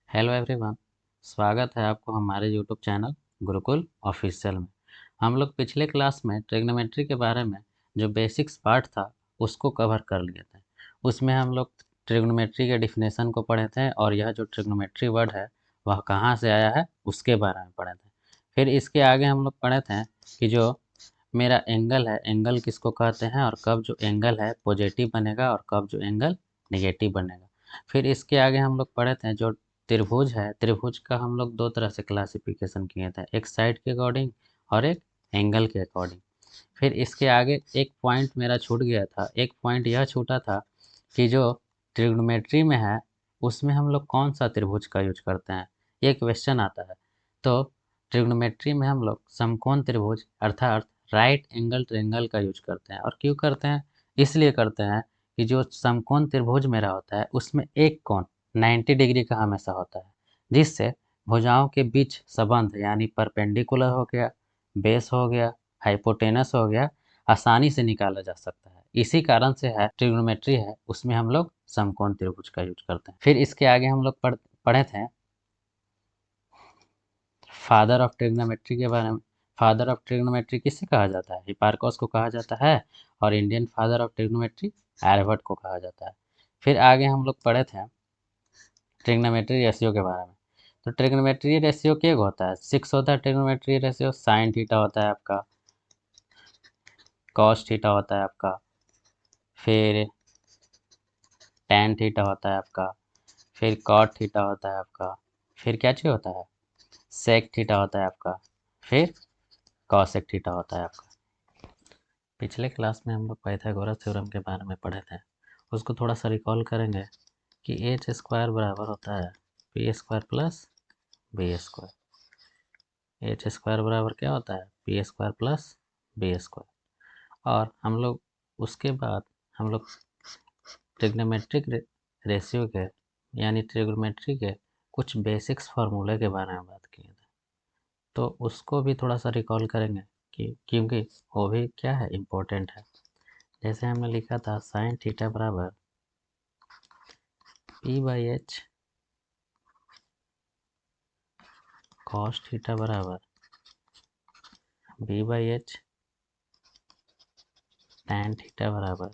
Hello everyone. स्वागत है आपको हमारे यूट्यूब चैनल गुरुकुल ऑफिशियल में। हम लोग पिछले क्लास में ट्रिग्नोमेट्री के बारे में जो बेसिक्स पार्ट था उसको कवर कर लिए थे। उसमें हम लोग ट्रिग्नोमेट्री के डिफिनेशन को पढ़े थे और यह जो ट्रिग्नोमेट्री वर्ड है वह कहाँ से आया है उसके बारे में पढ़े थे। फिर इसके आगे हम लोग पढ़े थे कि जो मेरा एंगल है, एंगल किसको कहते हैं और कब जो एंगल है पॉजिटिव बनेगा और कब जो एंगल नेगेटिव बनेगा। फिर इसके आगे हम लोग पढ़े थे जो त्रिभुज है, त्रिभुज का हम लोग दो तरह से क्लासिफिकेशन किए थे, एक साइड के अकॉर्डिंग और एक एंगल के अकॉर्डिंग। फिर इसके आगे एक पॉइंट मेरा छूट गया था, एक पॉइंट यह छूटा था कि जो ट्रिग्नोमेट्री में है उसमें हम लोग कौन सा त्रिभुज का यूज करते हैं, ये क्वेश्चन आता है। तो ट्रिग्नोमेट्री में हम लोग समकोण त्रिभुज अर्थात राइट एंगल ट्रायंगल का यूज करते हैं। और क्यों करते हैं? इसलिए करते हैं कि जो समकोण त्रिभुज मेरा होता है उसमें एक कोण 90 डिग्री का हमेशा होता है, जिससे भुजाओं के बीच संबंध यानी परपेंडिकुलर हो गया, बेस हो गया, हाइपोटेनस हो गया, आसानी से निकाला जा सकता है। इसी कारण से है ट्रिग्नोमेट्री है उसमें हम लोग समकोण त्रिभुज का यूज करते हैं। फिर इसके आगे हम लोग पढ़े थे फादर ऑफ ट्रिग्नोमेट्री के बारे में। फादर ऑफ ट्रिग्नोमेट्री किसे कहा जाता है? हिपार्कोस को कहा जाता है। और Indian father of trigonometry Aryabhata को कहा जाता है। फिर आगे हम लोग पढ़े थे ट्रिग्नोमेट्री रेशियो के बारे में। तो ट्रिग्नोमेट्री रेशियो क्या होता है? 6 होता है ट्रिग्नोमेट्री रेशियो। साइन थीटा होता है आपका, कॉस थीटा होता है आपका, फिर टैन थीटा होता है आपका, फिर कॉट थीटा होता है आपका, फिर क्या चीज़ होता है? सेक थीटा होता है आपका, फिर कॉसेक थीटा होता है आपका। पिछले क्लास में हम लोग पाइथागोरस थ्योरम के बारे में पढ़े थे, उसको थोड़ा सा रिकॉल करेंगे कि एच स्क्वायर बराबर होता है P square plus B square. H square बराबर क्या होता है? P square plus B square. और हम लोग उसके बाद हम लोग ट्रिग्नोमेट्रिक रेशियो के यानी ट्रिग्नोमेट्री के कुछ बेसिक्स फार्मूले के बारे में बात किए थे, तो उसको भी थोड़ा सा रिकॉल करेंगे कि क्योंकि वो भी क्या है, इम्पोर्टेंट है। जैसे हमने लिखा था साइन थीटा बराबर P by H, cos theta बराबर B by H, tan theta बराबर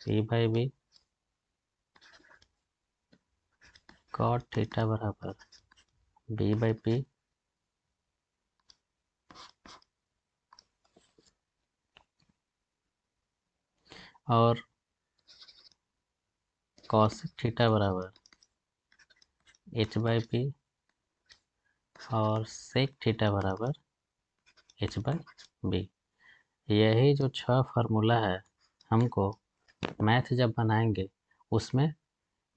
P by B, cot theta बराबर बी बाई पी, और कॉसिक थीटा बराबर एच बाई पी, और सेक थीटा बराबर एच बाई बी। यही जो 6 फार्मूला है हमको मैथ जब बनाएंगे उसमें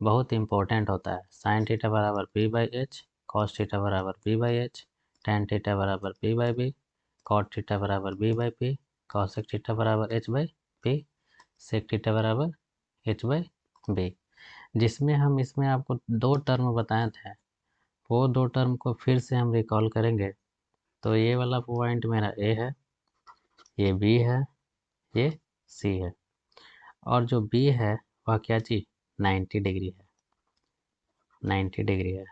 बहुत इम्पोर्टेंट होता है। साइन थीटा बराबर P by H, cos theta बराबर P by H, tan theta बराबर P by B, cot theta बराबर B by P, cosec theta बराबर H by P, sec theta बराबर एच बाई बी। जिसमें हम इसमें आपको 2 टर्म बताए थे, वो 2 टर्म को फिर से हम रिकॉल करेंगे। तो ये वाला पॉइंट मेरा ए है, ये बी है, ये सी है। और जो बी है वह क्या चीज़ 90 डिग्री है, 90 डिग्री है।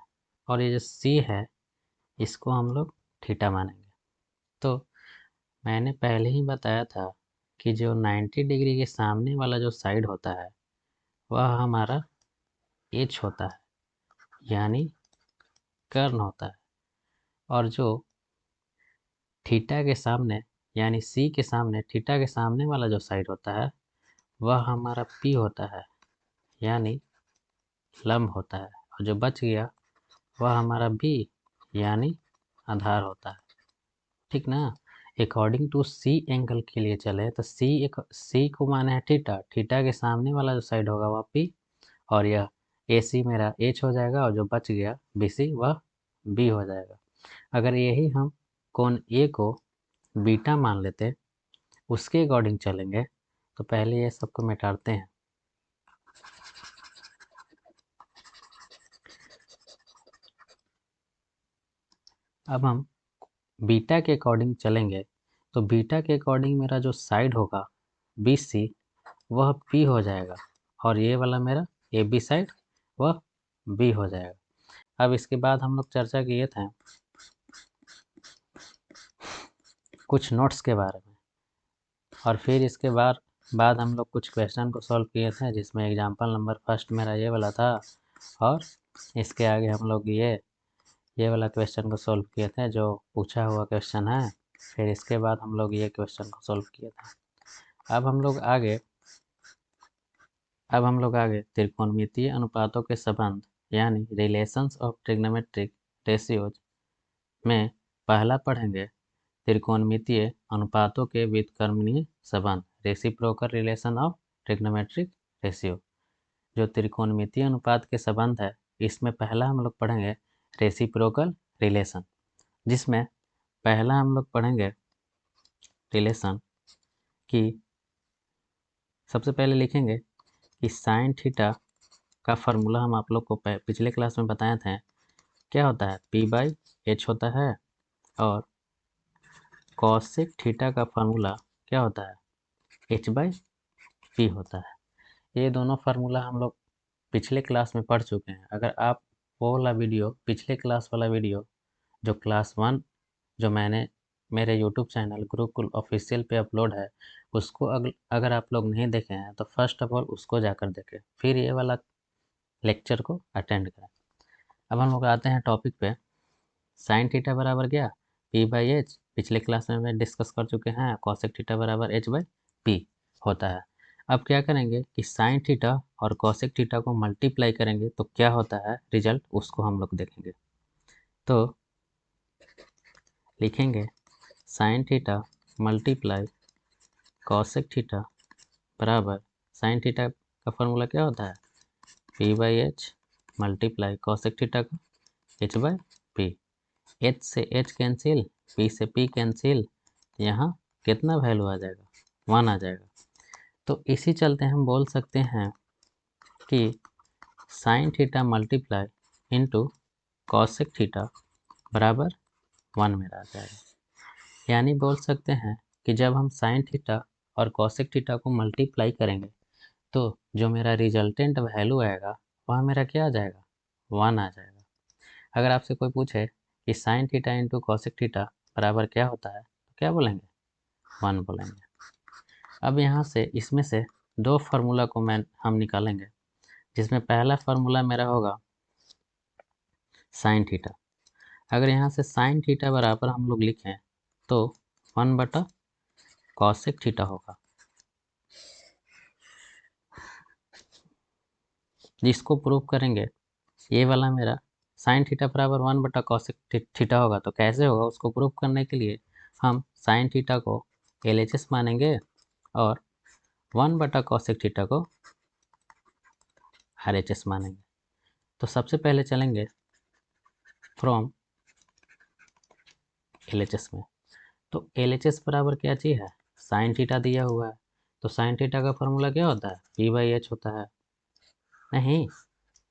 और ये जो सी है इसको हम लोग थीटा मानेंगे। तो मैंने पहले ही बताया था कि जो 90 डिग्री के सामने वाला जो साइड होता है वह हमारा एच होता है, यानी कर्ण होता है। और जो थीटा के सामने यानी सी के सामने, थीटा के सामने वाला जो साइड होता है वह हमारा पी होता है, यानी लंब होता है। और जो बच गया वह हमारा बी यानी आधार होता है। ठीक ना? अकॉर्डिंग टू सी एंगल के लिए चले तो सी को माने है थीटा, थीटा के सामने वाला जो साइड होगा वह पी, और यह ए सी मेरा एच हो जाएगा, और जो बच गया बी सी वह बी हो जाएगा। अगर यही हम कोण ए को बीटा मान लेते, उसके अकॉर्डिंग चलेंगे, तो पहले ये सबको मिटाते हैं। अब हम बीटा के अकॉर्डिंग चलेंगे, तो बीटा के अकॉर्डिंग मेरा जो साइड होगा बी सी वह पी हो जाएगा, और ये वाला मेरा ए बी साइड वह बी हो जाएगा। अब इसके बाद हम लोग चर्चा किए थे कुछ नोट्स के बारे में, और फिर इसके बाद हम लोग कुछ क्वेश्चन को सॉल्व किए थे, जिसमें एग्जाम्पल नंबर फर्स्ट मेरा ये वाला था, और इसके आगे हम लोग ये वाला क्वेश्चन को सॉल्व किए थे जो पूछा हुआ क्वेश्चन है। फिर इसके बाद हम लोग ये क्वेश्चन को सॉल्व किए थे। अब हम लोग आगे त्रिकोणमितीय अनुपातों के संबंध यानी रिलेशंस ऑफ ट्रिग्नोमेट्रिक रेशियोज में पहला पढ़ेंगे त्रिकोणमितीय अनुपातों के व्युत्क्रमणीय संबंध, reciprocal relation of trigonometric ratio. जो त्रिकोणमितीय अनुपात के संबंध है, इसमें पहला हम लोग पढ़ेंगे रेसिप्रोकल रिलेशन, जिसमें पहला हम लोग पढ़ेंगे रिलेशन कि सबसे पहले लिखेंगे कि साइन थीटा का फार्मूला हम आप लोग को पिछले क्लास में बताए थे, क्या होता है, P/H होता है, और कॉसेक थीटा का फार्मूला क्या होता है, H/P होता है। ये दोनों फार्मूला हम लोग पिछले क्लास में पढ़ चुके हैं। अगर आप वो वाला वीडियो, पिछले क्लास वाला वीडियो जो क्लास 1 जो मैंने मेरे यूट्यूब चैनल गुरुकुल ऑफिशियल पे अपलोड है, उसको अगर आप लोग नहीं देखे हैं तो फर्स्ट ऑफ ऑल उसको जाकर देखें, फिर ये वाला लेक्चर को अटेंड करें। अब हम लोग आते हैं टॉपिक पे। साइन थीटा बराबर क्या, P/H, पिछले क्लास में डिस्कस कर चुके हैं। कॉसेक थीटा बराबर H/P होता है। अब क्या करेंगे कि साइन थीटा और कॉसेक थीटा को मल्टीप्लाई करेंगे तो क्या होता है रिजल्ट, उसको हम लोग देखेंगे। तो लिखेंगे sine theta multiply cosec theta बराबर, साइन थीटा का फॉर्मूला क्या होता है, P/H मल्टीप्लाई कॉसेक थीटा का H/P। H से H कैंसिल, P से P कैंसिल, यहाँ कितना वैल्यू आ जाएगा, 1 आ जाएगा। तो इसी चलते हम बोल सकते हैं कि sine theta multiply into cosec theta बराबर 1 मेरा आ जाएगा। यानी बोल सकते हैं कि जब हम साइन थीटा और कॉसेक थीटा को मल्टीप्लाई करेंगे तो जो मेरा रिजल्टेंट वैल्यू आएगा वह मेरा क्या आ जाएगा, 1 आ जाएगा। अगर आपसे कोई पूछे कि sign theta into cosec theta बराबर क्या होता है तो क्या बोलेंगे, 1 बोलेंगे। अब यहाँ से इसमें से दो फार्मूला को हम निकालेंगे, जिसमें पहला फार्मूला मेरा होगा साइन थीटा। अगर यहाँ से साइन थीटा बराबर हम लोग लिखें तो 1/कॉसेक थीटा होगा, जिसको प्रूव करेंगे। ये वाला मेरा साइन थीटा बराबर 1/कॉसेक थीटा होगा, तो कैसे होगा उसको प्रूव करने के लिए हम साइन थीटा को LHS मानेंगे और 1/कॉसेक थीटा को RHS मानेंगे। तो सबसे पहले चलेंगे फ्रॉम LHS में। तो LHS बराबर क्या चीज़ है, साइन थीटा दिया हुआ है, तो साइन थीटा का फॉर्मूला क्या होता है, P/H होता है। नहीं,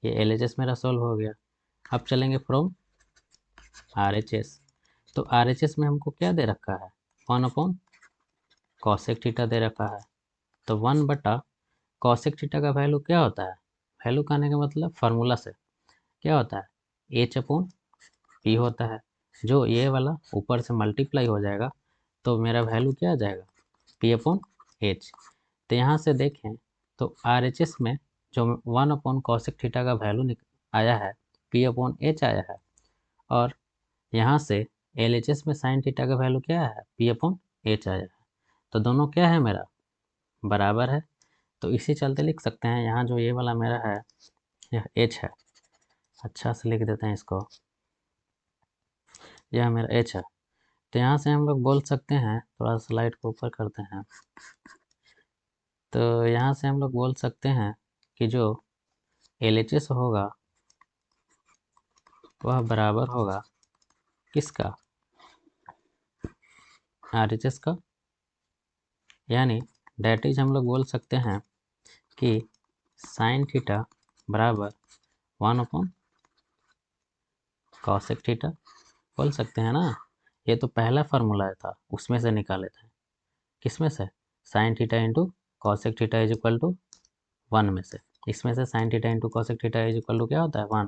ये LHS मेरा सोल्व हो गया। अब चलेंगे फ्रॉम RHS। तो RHS में हमको क्या दे रखा है, 1/कॉसेक थीटा दे रखा है। तो 1/कॉसेक थीटा का वैल्यू क्या होता है, वैल्यू कहने का मतलब फार्मूला से क्या होता है, H/P होता है। जो ये वाला ऊपर से मल्टीप्लाई हो जाएगा तो मेरा वैल्यू क्या आ जाएगा, P/H। तो यहाँ से देखें तो RHS में जो 1/कॉसेक थीटा का वैल्यू आया है, P/H आया है, और यहाँ से LHS में साइन थीटा का वैल्यू क्या है, P/H आया है। तो दोनों क्या है मेरा, बराबर है। तो इसी चलते लिख सकते हैं यहाँ जो ये वाला मेरा है यह H है, अच्छा से लिख देते हैं इसको, यह मेरा H है। तो यहाँ से हम लोग बोल सकते हैं, थोड़ा स्लाइड को ऊपर करते हैं, तो यहाँ से हम लोग बोल सकते हैं कि जो LHS होगा वह बराबर होगा किसका, RHS का। यानी डेट इज हम लोग बोल सकते हैं कि साइन थीटा बराबर 1/कॉसेक थीटा बोल सकते हैं ना। ये तो पहला फार्मूला था, उसमें से निकाले थे, किसमें से, sine theta into cosec theta is equal to 1 में से। इसमें से sine theta into cosec theta is equal to क्या होता है 1,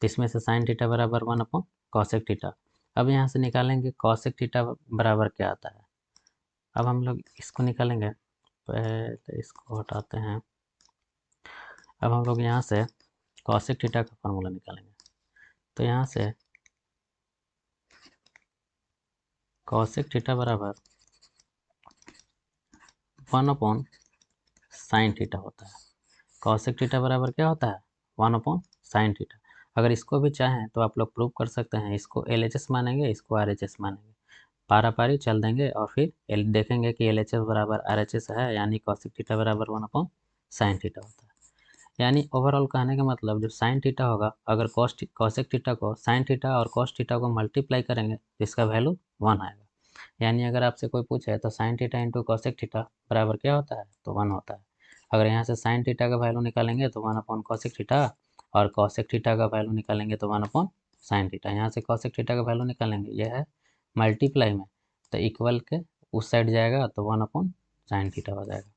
तो इसमें से साइन थीटा बराबर 1 अपॉन कॉसेक थीटा। अब यहाँ से निकालेंगे कॉसेक थीटा बराबर क्या आता है। अब हम लोग इसको निकालेंगे, पहले इसको हटाते हैं। अब हम लोग यहाँ से कॉसेक थीटा का फॉर्मूला निकालेंगे, तो यहाँ से कॉसेक थीटा बराबर 1 अपॉन साइन थीटा होता है। कॉसेक थीटा बराबर क्या होता है 1 अपॉन साइन थीटा। अगर इसको भी चाहें तो आप लोग प्रूव कर सकते हैं, इसको LHS मानेंगे, इसको RHS मानेंगे, पारा पारी चल देंगे और फिर देखेंगे कि LHS बराबर RHS है, यानी कॉसेक थीटा बराबर 1 अपॉन साइन थीटा होता है। यानी ओवरऑल कहने का मतलब जो साइन थीटा होगा, अगर कॉसेक थीटा को साइन थीटा और कॉस थीटा को मल्टीप्लाई करेंगे तो इसका वैल्यू 1 आएगा। यानी अगर आपसे कोई पूछे तो sine theta into cosec theta बराबर क्या होता है, तो 1 होता है। अगर यहाँ से साइन थीटा का वैल्यू निकालेंगे तो 1 अपॉन कॉसेक थीटा, और कॉसेक थीटा का वैल्यू निकालेंगे तो 1 अपॉन साइन थीटा। यहाँ से कॉसेक थीटा का वैल्यू निकालेंगे, यह है मल्टीप्लाई में, तो इक्वल के उस साइड जाएगा तो 1 अपॉन साइन थीटा हो जाएगा।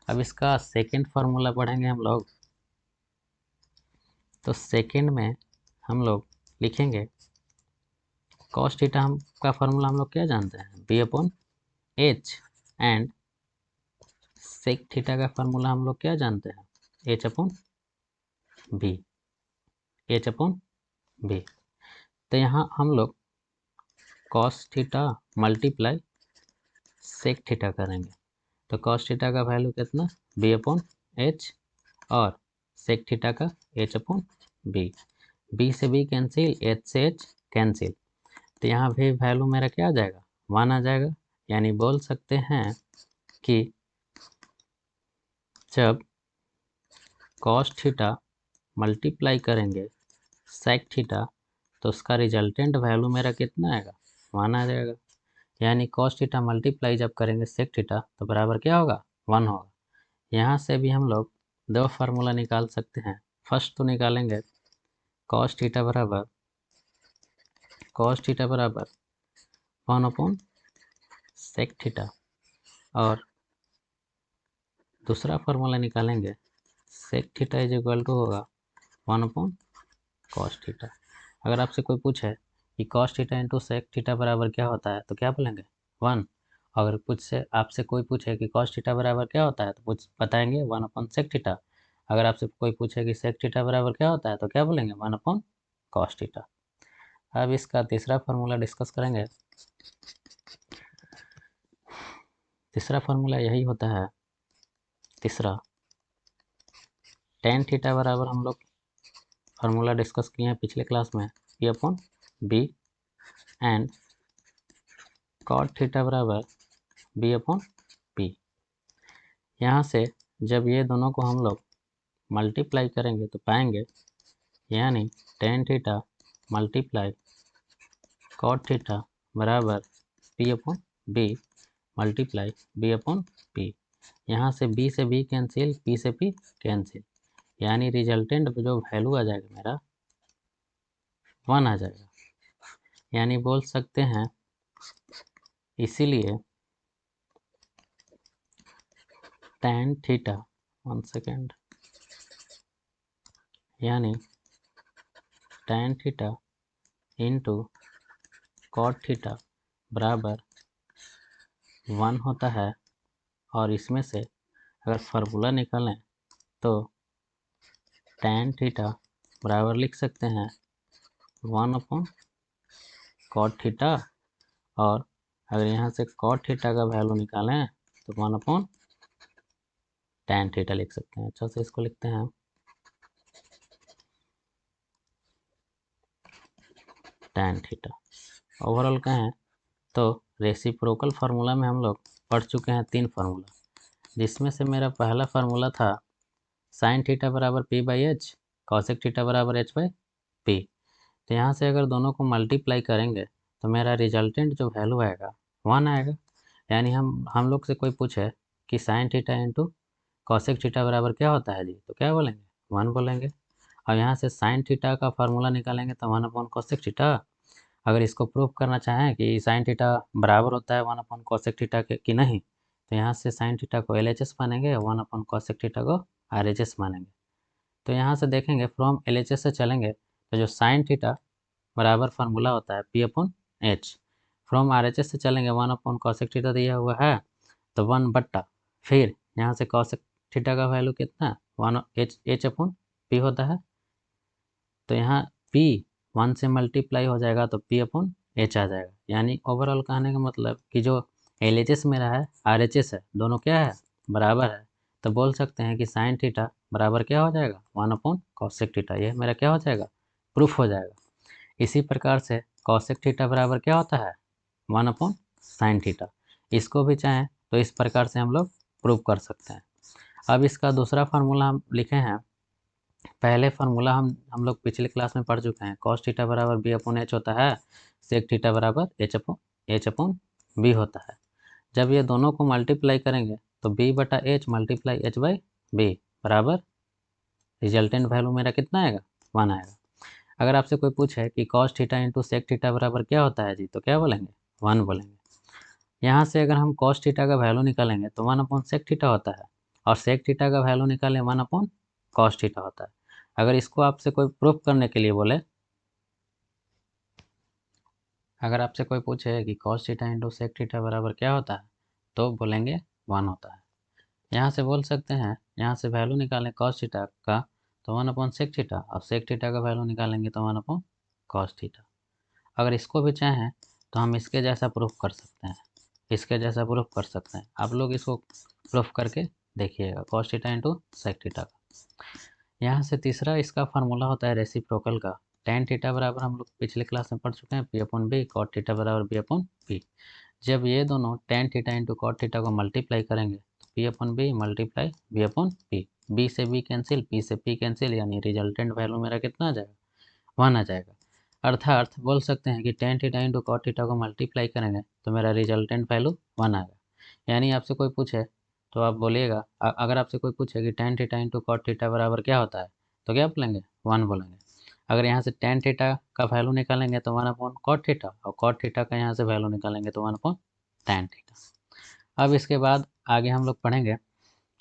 अब इसका सेकेंड फार्मूला पढ़ेंगे हम लोग, तो सेकेंड में हम लोग लिखेंगे कॉस थीटा का फार्मूला हम लोग क्या जानते हैं, B upon H, and sec theta का फार्मूला हम लोग क्या जानते हैं, H upon B, H upon B. तो यहाँ हम लोग cos theta multiply sec theta करेंगे, तो कॉस थीटा का वैल्यू कितना बी अपॉन एच, और सेक थीटा का एच अपॉन बी। बी से बी कैंसिल, एच से एच कैंसिल, तो यहाँ भी वैल्यू मेरा क्या आ जाएगा 1 आ जाएगा। यानी बोल सकते हैं कि जब कॉस थीटा मल्टीप्लाई करेंगे सेक थीटा तो उसका रिजल्टेंट वैल्यू मेरा कितना आएगा 1 आ जाएगा। यानी कॉस थीटा मल्टीप्लाई जब करेंगे सेक थीटा तो बराबर क्या होगा 1 होगा। यहाँ से भी हम लोग दो फार्मूला निकाल सकते हैं। फर्स्ट तो निकालेंगे कॉस थीटा बराबर 1 अपॉन सेक थीटा, और दूसरा फार्मूला निकालेंगे sec theta is equal to होगा 1 अपॉन कॉस थीटा। अगर आपसे कोई पूछे कि cos theta into sec theta बराबर क्या होता है तो क्या बोलेंगे 1। अगर आपसे कोई पूछे कि कॉस थीटा बराबर क्या होता है तो बताएंगे 1 अपॉन सेक थीटा। अगर आपसे कोई पूछे कि सेक थीटा बराबर क्या होता है तो क्या बोलेंगे 1 अपॉन कॉस थीटा। अब इसका तीसरा फार्मूला डिस्कस करेंगे। तीसरा फार्मूला यही होता है, तीसरा टेन थीटा बराबर हम लोग फार्मूला डिस्कस किए हैं पिछले क्लास में, P upon B, and cot theta बराबर बी अपॉन पी। यहाँ से जब ये दोनों को हम लोग मल्टीप्लाई करेंगे तो पाएंगे, यानी tan theta multiply cot theta बराबर P upon B multiply B upon P. यहाँ से बी से बी कैंसिल, पी से पी कैंसिल, यानी रिजल्टेंट जो वैल्यू आ जाएगा मेरा 1 आ जाएगा। यानी बोल सकते हैं, इसीलिए tan थीटा 1 सेकेंड, यानी tan theta into cot theta बराबर 1 होता है। और इसमें से अगर फार्मूला निकालें तो tan थीटा बराबर लिख सकते हैं 1 अपॉन कॉट थीटा, और अगर यहाँ से कॉट थीटा का वैल्यू निकालें तो 1 अपॉन tan थीटा लिख सकते हैं। अच्छा से इसको लिखते हैं tan थीटा। ओवरऑल कहें तो रेसिप्रोकल फार्मूला में हम लोग पढ़ चुके हैं 3 फार्मूला, जिसमें से मेरा पहला फार्मूला था साइन थीटा बराबर P by H, cosec theta बराबर एच बाई पी। तो यहाँ से अगर दोनों को मल्टीप्लाई करेंगे तो मेरा रिजल्टेंट जो वैल्यू आएगा 1 आएगा। यानी हम लोग से कोई पूछे कि sign theta into cosec theta बराबर क्या होता है जी, तो क्या बोलेंगे 1 बोलेंगे। और यहाँ से साइन थीटा का फार्मूला निकालेंगे तो 1 अपॉन कॉसेक थीटा। अगर इसको प्रूव करना चाहें कि साइन थीटा बराबर होता है 1 अपॉन कॉसेक थीटा के कि नहीं, तो यहाँ से साइन थीटा को LHS मानेंगे और 1 अपॉन कॉसेक थीटा को RHS मानेंगे। तो यहाँ से देखेंगे फ्रॉम LHS से चलेंगे तो जो साइन थीटा बराबर फार्मूला होता है P/H। फ्रॉम RHS से चलेंगे 1/cos cosec थीटा दिया हुआ है तो 1 बट्टा फिर यहाँ से cosec थीटा का वैल्यू कितना 1H/P होता है। तो यहाँ P 1 से मल्टीप्लाई हो जाएगा तो P/H आ जाएगा। यानी ओवरऑल कहने का मतलब कि जो LHS मेरा है RHS है दोनों क्या है बराबर है। तो बोल सकते हैं कि साइन थीटा बराबर क्या हो जाएगा 1/cos sec थीटा। यह मेरा क्या हो जाएगा प्रूफ हो जाएगा। इसी प्रकार से cosec थीटा बराबर क्या होता है 1/sin थीटा। इसको भी चाहें तो इस प्रकार से हम लोग प्रूव कर सकते हैं। अब इसका दूसरा फार्मूला हम लिखे हैं। पहले फार्मूला हम लोग पिछले क्लास में पढ़ चुके हैं। cos थीटा बराबर B/H होता है, sec थीटा बराबर H/B होता है। जब ये दोनों को मल्टीप्लाई करेंगे तो B/H मल्टीप्लाई H/B बराबर रिजल्टेंट वैल्यू मेरा कितना आएगा 1 आएगा। अगर आपसे कोई पूछे कि cos theta into sec theta बराबर क्या होता है जी तो क्या बोलेंगे 1 बोलेंगे। यहाँ से अगर हम cos थीटा का वैल्यू निकालेंगे तो 1/sec थीटा होता है और sec थीटा का वैल्यू निकालें 1/cos थीटा होता है। अगर इसको आपसे कोई प्रूफ करने के लिए बोले, अगर आपसे कोई पूछे कि cos theta into sec theta बराबर क्या होता है तो बोलेंगे 1 होता है। यहाँ से बोल सकते हैं, यहाँ से वैल्यू निकालें cos थीटा का तो 1/sec थीटा और sec थीटा का वैल्यू निकालेंगे तो 1/cos थीटा। अगर इसको भी चाहें तो हम इसके जैसा प्रूफ कर सकते हैं, इसके जैसा प्रूफ कर सकते हैं। आप लोग इसको प्रूफ करके देखिएगा cos theta into sec theta का। यहाँ से तीसरा इसका फार्मूला होता है रेसिप्रोकल का। tan थीटा बराबर हम लोग पिछले क्लास में पढ़ चुके हैं P/B, cot थीटा बराबर B/P। जब ये दोनों tan theta into cot theta को मल्टीप्लाई करेंगे तो P/B मल्टीप्लाई B/P। B से B कैंसिल, P से P कैंसिल, यानी रिजल्टेंट वैल्यू मेरा कितना आ जाएगा 1 आ जाएगा। अर्थात बोल सकते हैं कि tan theta into cot theta को मल्टीप्लाई करेंगे तो मेरा रिजल्टेंट वैल्यू 1 आएगा। यानी आपसे कोई पूछे तो आप बोलिएगा, अगर आपसे कोई पूछे कि tan theta into cot theta बराबर क्या होता है तो क्या बोलेंगे 1 बोलेंगे। अगर यहाँ से tan थीटा का वैल्यू निकालेंगे तो 1/cot थीटा और cot थीटा का यहाँ से वैल्यू निकालेंगे तो 1/tan थीटा। अब इसके बाद आगे हम लोग पढ़ेंगे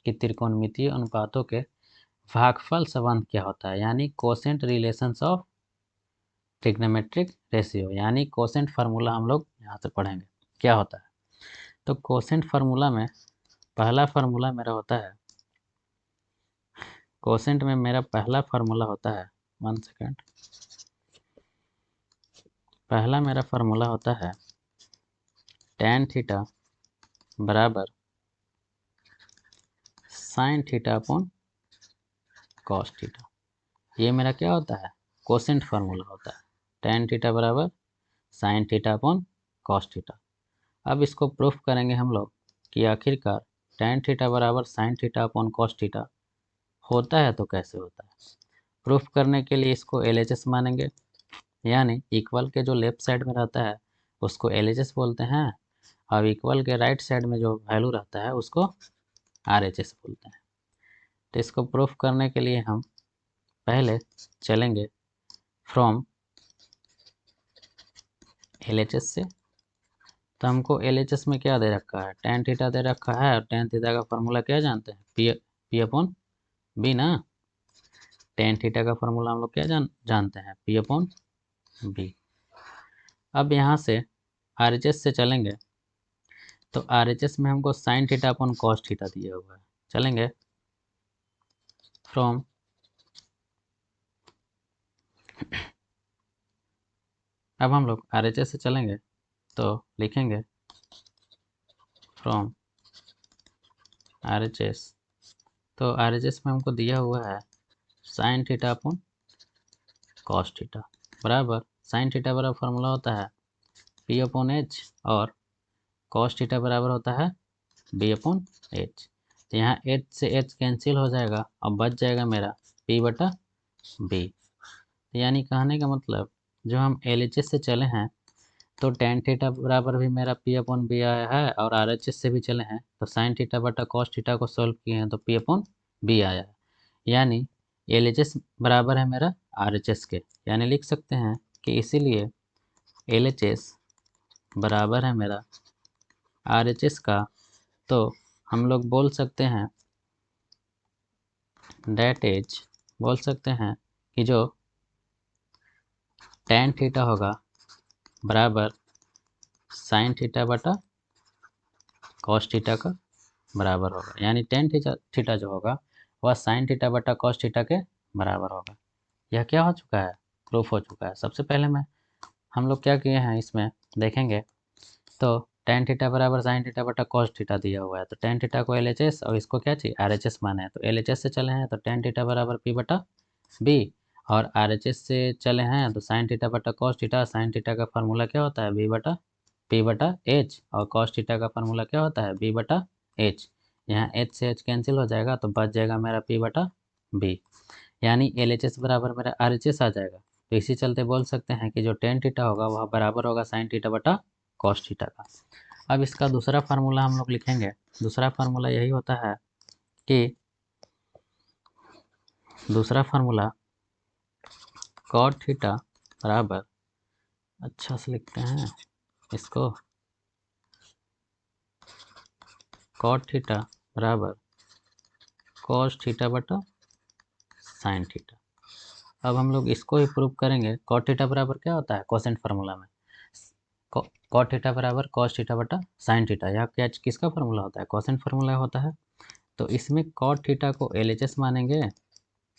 कि त्रिकोणमितीय अनुपातों के भागफल संबंध क्या होता है, यानी quotient relations of trigonometric ratio, यानी कोसेंट फार्मूला हम लोग यहाँ से पढ़ेंगे क्या होता है। तो कोसेंट फार्मूला में पहला फार्मूला मेरा होता है, कोसेंट में मेरा पहला फार्मूला होता है 1 सेकेंड, पहला मेरा फार्मूला होता है tan थीटा बराबर sine theta upon cos theta. ये मेरा क्या होता है कोसेंट फार्मूला होता है, tan थीटा बराबर sine theta upon cos theta. अब इसको प्रूफ करेंगे हम लोग कि आखिरकार tan थीटा बराबर sine theta upon cos theta होता है तो कैसे होता है। प्रूफ करने के लिए इसको LHS मानेंगे, यानी इक्वल के जो लेफ्ट साइड में रहता है उसको LHS बोलते हैं और इक्वल के राइट साइड में जो वैल्यू रहता है उसको RHS बोलते हैं। तो इसको प्रूफ करने के लिए हम पहले चलेंगे फ्रॉम LHS से। तो हमको LHS में क्या दे रखा है tan थीटा दे रखा है और tan थीटा का फार्मूला क्या जानते हैं P/B ना। tan थीटा का फार्मूला हम लोग क्या जानते हैं P/B। अब यहाँ से RHS से चलेंगे तो RHS में हमको sine theta upon cos theta दिया हुआ है। चलेंगे फ्रॉम अब हम लोग RHS से चलेंगे तो लिखेंगे फ्रॉम RHS। तो RHS में हमको दिया हुआ है sine theta upon cos theta बराबर साइन थीटा बराबर फार्मूला होता है P/H और कॉस थीटा बराबर होता है B/H। तो यहाँ H से H कैंसिल हो जाएगा और बच जाएगा मेरा P/B। यानी कहने का मतलब जो हम LHS से चले हैं तो tan थीटा बराबर भी मेरा P/B आया है और RHS से भी चले हैं तो साइन थीटा बटा कॉस थीटा को सॉल्व किए हैं तो P/B आया है। यानी LHS बराबर है मेरा RHS के, यानी लिख सकते हैं कि इसीलिए LHS बराबर है मेरा RHS का। तो हम लोग बोल सकते हैं डेट इज बोल सकते हैं कि जो tan थीटा होगा बराबर sin थीटा बटा cos थीटा का बराबर होगा, यानी tan थीटा जो होगा वह sin थीटा बटा cos थीटा के बराबर होगा। यह क्या हो चुका है, प्रूफ हो चुका है। सबसे पहले हम लोग क्या किए हैं, इसमें देखेंगे तो tan थीटा बराबर sin थीटा बटा cos थीटा दिया हुआ है, तो tan थीटा को LHS और इसको क्या चाहिए RHS माने हैं, तो LHS से चले हैं तो tan थीटा बराबर P बटा B, और RHS से चले हैं तो sin थीटा बटा cos थीटा, sin थीटा का फार्मूला क्या होता है B बटा P बटा H, और cos थीटा का फार्मूला क्या होता है B बटा H। यहाँ H से H कैंसिल हो जाएगा तो बच जाएगा मेरा P बटा B, यानी LHS बराबर मेरा RHS आ जाएगा। तो इसी चलते बोल सकते हैं कि जो tan थीटा होगा वह बराबर होगा sin थीटा बटा cos थीटा का। अब इसका दूसरा फार्मूला हम लोग लिखेंगे। दूसरा फार्मूला यही होता है कि दूसरा फार्मूला cot थीटा बराबर, अच्छा से लिखते हैं इसको, cot थीटा बराबर cos थीटा बटा sin थीटा। अब हम लोग इसको ही प्रूव करेंगे। cot थीटा बराबर क्या होता है कोसेंट फार्मूला में, cot थीटा बराबर cos थीटा बटा sin थीटा, यह क्या किसका फार्मूला होता है, कोसेंट फार्मूला होता है। तो इसमें cot थीटा को LHS मानेंगे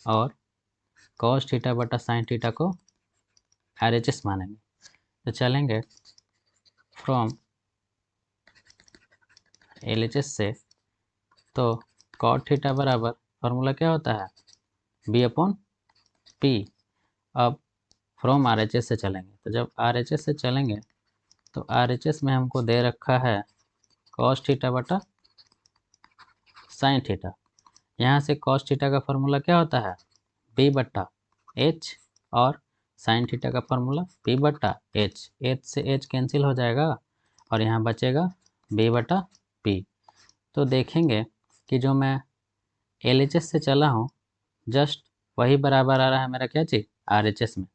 और cos थीटा बटा sin थीटा को RHS मानेंगे। तो चलेंगे फ्रॉम LHS से, तो cot थीटा बराबर फार्मूला क्या होता है B अपॉन P। अब फ्रॉम RHS से चलेंगे, तो जब RHS से चलेंगे तो RHS में हमको दे रखा है cos थीटा बटा sin थीटा। यहाँ से cos थीटा का फार्मूला क्या होता है B बटा H, और sin थीटा का फार्मूला P बटा H। H से H कैंसिल हो जाएगा और यहाँ बचेगा B बटा P। तो देखेंगे कि जो मैं LHS से चला हूँ जस्ट वही बराबर आ रहा है मेरा क्या चीज़ RHS में,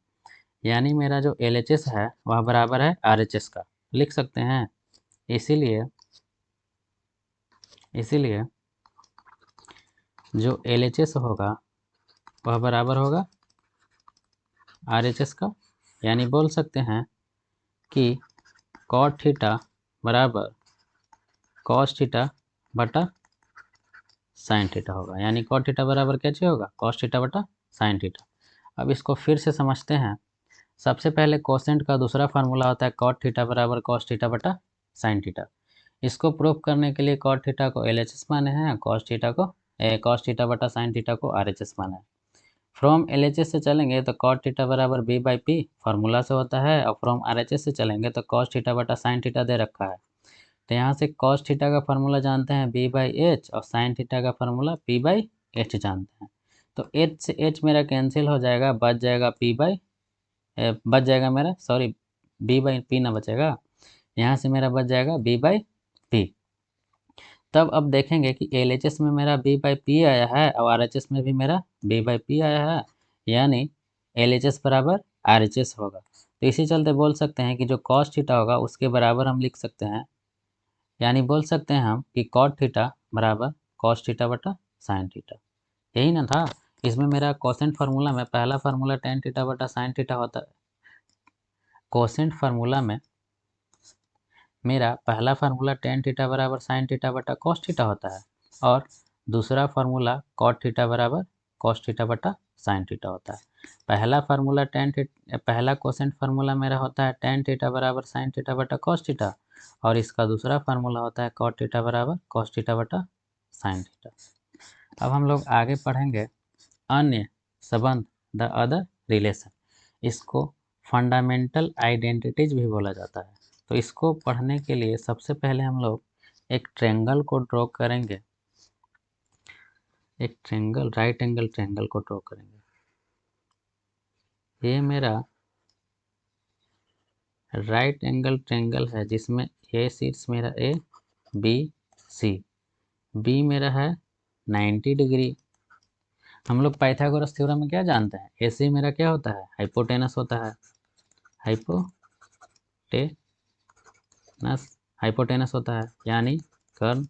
यानी मेरा जो LHS है वह बराबर है RHS का, लिख सकते हैं। इसीलिए जो LHS होगा वह बराबर होगा RHS का, यानी बोल सकते हैं कि cot थीटा बराबर cos थीटा बटा sin थीटा होगा, यानी cot थीटा बराबर क्या चीज़ होगा cos थीटा बटा sin थीटा। अब इसको फिर से समझते हैं। सबसे पहले कोसेंट का दूसरा फार्मूला होता है cot थीटा बराबर cos थीटा बटा sin थीटा। इसको प्रूव करने के लिए cot थीटा को LHS माने हैं, cos थीटा बटा sin थीटा को RHS माना है। फ्रॉम LHS से चलेंगे तो cot थीटा बराबर B बाई P फार्मूला से होता है, और फ्रॉम RHS से चलेंगे तो cos थीटा बटा sin थीटा दे रखा है। तो यहाँ से cos थीटा का फार्मूला जानते हैं B बाई H, और sin थीटा का फार्मूला P बाई H जानते हैं। तो H से H मेरा कैंसिल हो जाएगा, बच जाएगा B बाई P ना बचेगा, यहाँ से मेरा बच जाएगा B बाई P। तब अब देखेंगे कि LHS में मेरा B बाई P आया है और RHS में भी मेरा B बाई P आया है, यानी LHS बराबर RHS होगा। तो इसी चलते बोल सकते हैं कि जो cos थीटा होगा उसके बराबर हम लिख सकते हैं, यानी बोल सकते हैं हम कि cot थीटा बराबर cos थीटा बटा sin थीटा। यही ना था, इसमें मेरा कोसेंट फार्मूला में पहला फार्मूला tan थीटा बटा sin थीटा होता है। कोसेंट फार्मूला में मेरा पहला फार्मूला tan थीटा बराबर sin थीटा बटा cos थीटा होता है, और दूसरा फार्मूला cot थीटा बराबर cos थीटा बटा sin थीटा होता है। पहला कोसेंट फार्मूला मेरा होता है tan थीटा बराबर sin थीटा बटा cos थीटा, और इसका दूसरा फार्मूला होता है cot थीटा बराबर cos थीटा बटा sin थीटा। अब हम लोग आगे पढ़ेंगे अन्य संबंध, द अदर रिलेशन। इसको फंडामेंटल आइडेंटिटीज भी बोला जाता है। तो इसको पढ़ने के लिए सबसे पहले हम लोग एक ट्रेंगल को ड्रॉ करेंगे, एक ट्रेंगल, राइट एंगल ट्रेंगल को ड्रॉ करेंगे। ये मेरा राइट एंगल ट्रेंगल है जिसमें ए शीर्ष मेरा ए बी सी, बी मेरा है 90 डिग्री। हम लोग पाइथागोरस थ्योरम में क्या जानते हैं, ए सी मेरा क्या होता है हाइपोटेनस होता है, हाइपोटेनस होता है, यानी कर्व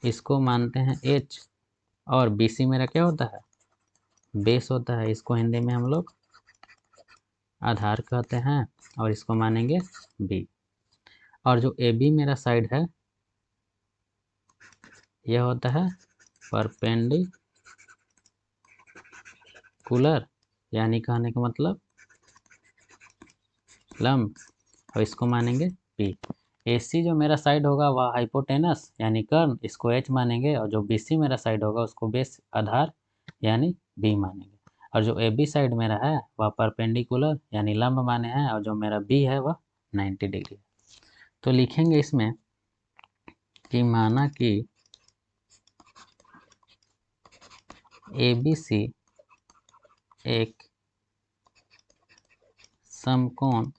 इसको मानते हैं H, और BC मेरा क्या होता है बेस होता है, इसको हिंदी में हम लोग आधार कहते हैं, और इसको मानेंगे बी। और जो ए बी मेरा साइड है यह होता है परपेंडिकुलर, यानी कहने का मतलब लंब, और इसको मानेंगे पी। AC जो मेरा साइड होगा वह हाइपोटेनस यानी कर्ण, इसको H मानेंगे, और जो BC मेरा साइड होगा उसको बेस आधार यानी B मानेंगे। और जो AB साइड मेरा है वह परपेंडिकुलर यानी लंब माने हैं, और जो मेरा B है वह 90 डिग्री। तो लिखेंगे इसमें कि माना कि ABC एक समकोण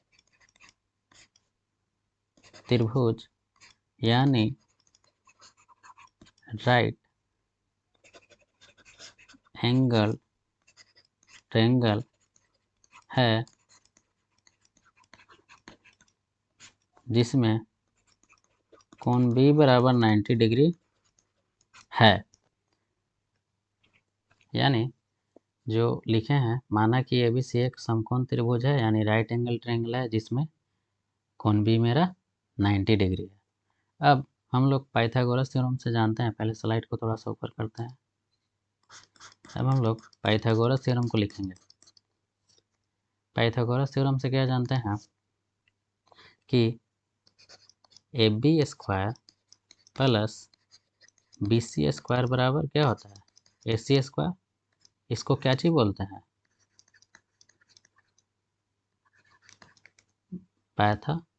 त्रिभुज यानी राइट एंगल ट्रायंगल है, जिसमें कोण B बराबर 90 डिग्री है। यानी जो लिखे हैं, माना कि ABC एक समकोण त्रिभुज है यानी राइट एंगल ट्रायंगल है, जिसमें कोण B मेरा 90 डिग्री है। अब हम लोग पाइथागोरस थ्योरम से जानते हैं, पहले स्लाइड को थोड़ा सा ऊपर करते हैं। अब हम लोग पाइथागोरस थ्योरम को लिखेंगे। पाइथागोरस थ्योरम से क्या जानते हैं कि AB square plus BC square बराबर क्या होता है AC स्क्वायर। इसको क्या चीज बोलते हैं, पाइथागोरस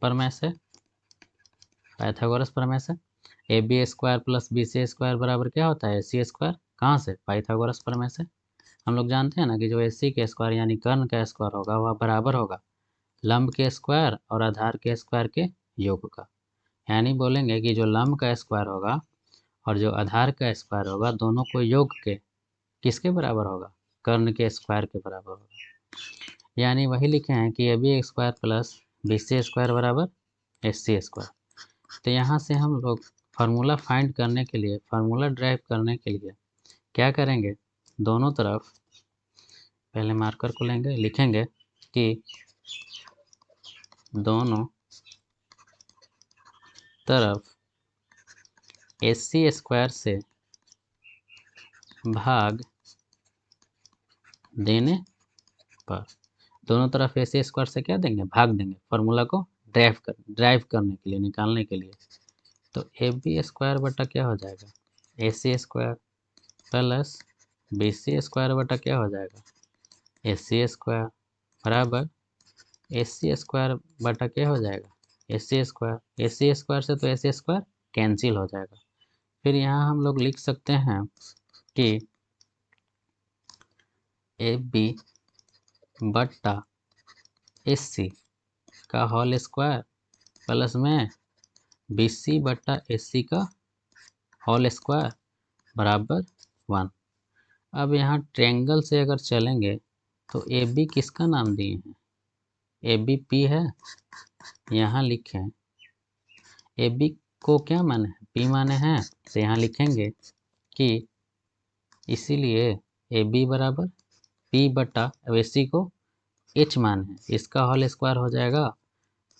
प्रमेय से। पाइथागोरस प्रमेय से AB square plus BC square बराबर क्या होता है AC स्क्वायर। कहाँ से, पाइथागोरस प्रमेय से। हम लोग जानते हैं ना कि जो AC के स्क्वायर यानी कर्ण का स्क्वायर होगा वह बराबर होगा लंब के स्क्वायर और आधार के स्क्वायर के योग का। यानी बोलेंगे कि जो लंब का स्क्वायर होगा और जो आधार का स्क्वायर होगा, दोनों को योग के किसके बराबर होगा, कर्ण के स्क्वायर के बराबर होगा। यानी वही लिखे हैं कि AB square plus BC square बराबर AC स्क्वायर। तो यहाँ से हम लोग फार्मूला फाइंड करने के लिए, फार्मूला ड्राइव करने के लिए क्या करेंगे, दोनों तरफ पहले मार्कर को लेंगे, लिखेंगे कि दोनों तरफ AC स्क्वायर से भाग देने पर, दोनों तरफ AC स्क्वायर से क्या देंगे, भाग देंगे, फार्मूला को ड्राइव करने के लिए, निकालने के लिए। तो AB स्क्वायर बटा क्या हो जाएगा AC square plus BC square बटा क्या हो जाएगा AC स्क्वायर बराबर AC स्क्वायर बटा क्या हो जाएगा AC स्क्वायर। AC स्क्वायर से तो AC स्क्वायर कैंसिल हो जाएगा। फिर यहाँ हम लोग लिख सकते हैं कि AB बट्टा AC का होल स्क्वायर प्लस में BC बट्टा AC का होल स्क्वायर बराबर 1। अब यहाँ ट्रायंगल से अगर चलेंगे तो AB किसका नाम दिए हैं, AB P है, यहाँ लिखें AB को क्या माने हैं, P माने हैं, तो यहाँ लिखेंगे कि इसीलिए AB बराबर P बटा AC को H माने हैं, इसका होल स्क्वायर हो जाएगा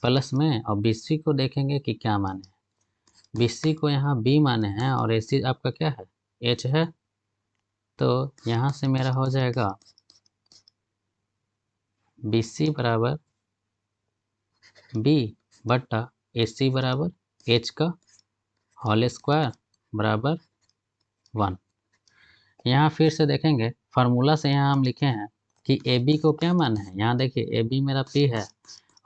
प्लस में, और BC को देखेंगे कि क्या माने हैं, BC को यहाँ B माने हैं और AC आपका क्या है H है। तो यहाँ से मेरा हो जाएगा BC बराबर B बटा AC बराबर H का होल स्क्वायर बराबर 1। यहाँ फिर से देखेंगे फार्मूला से, यहाँ हम लिखे हैं कि AB को क्या माने हैं, यहाँ देखिए AB मेरा P है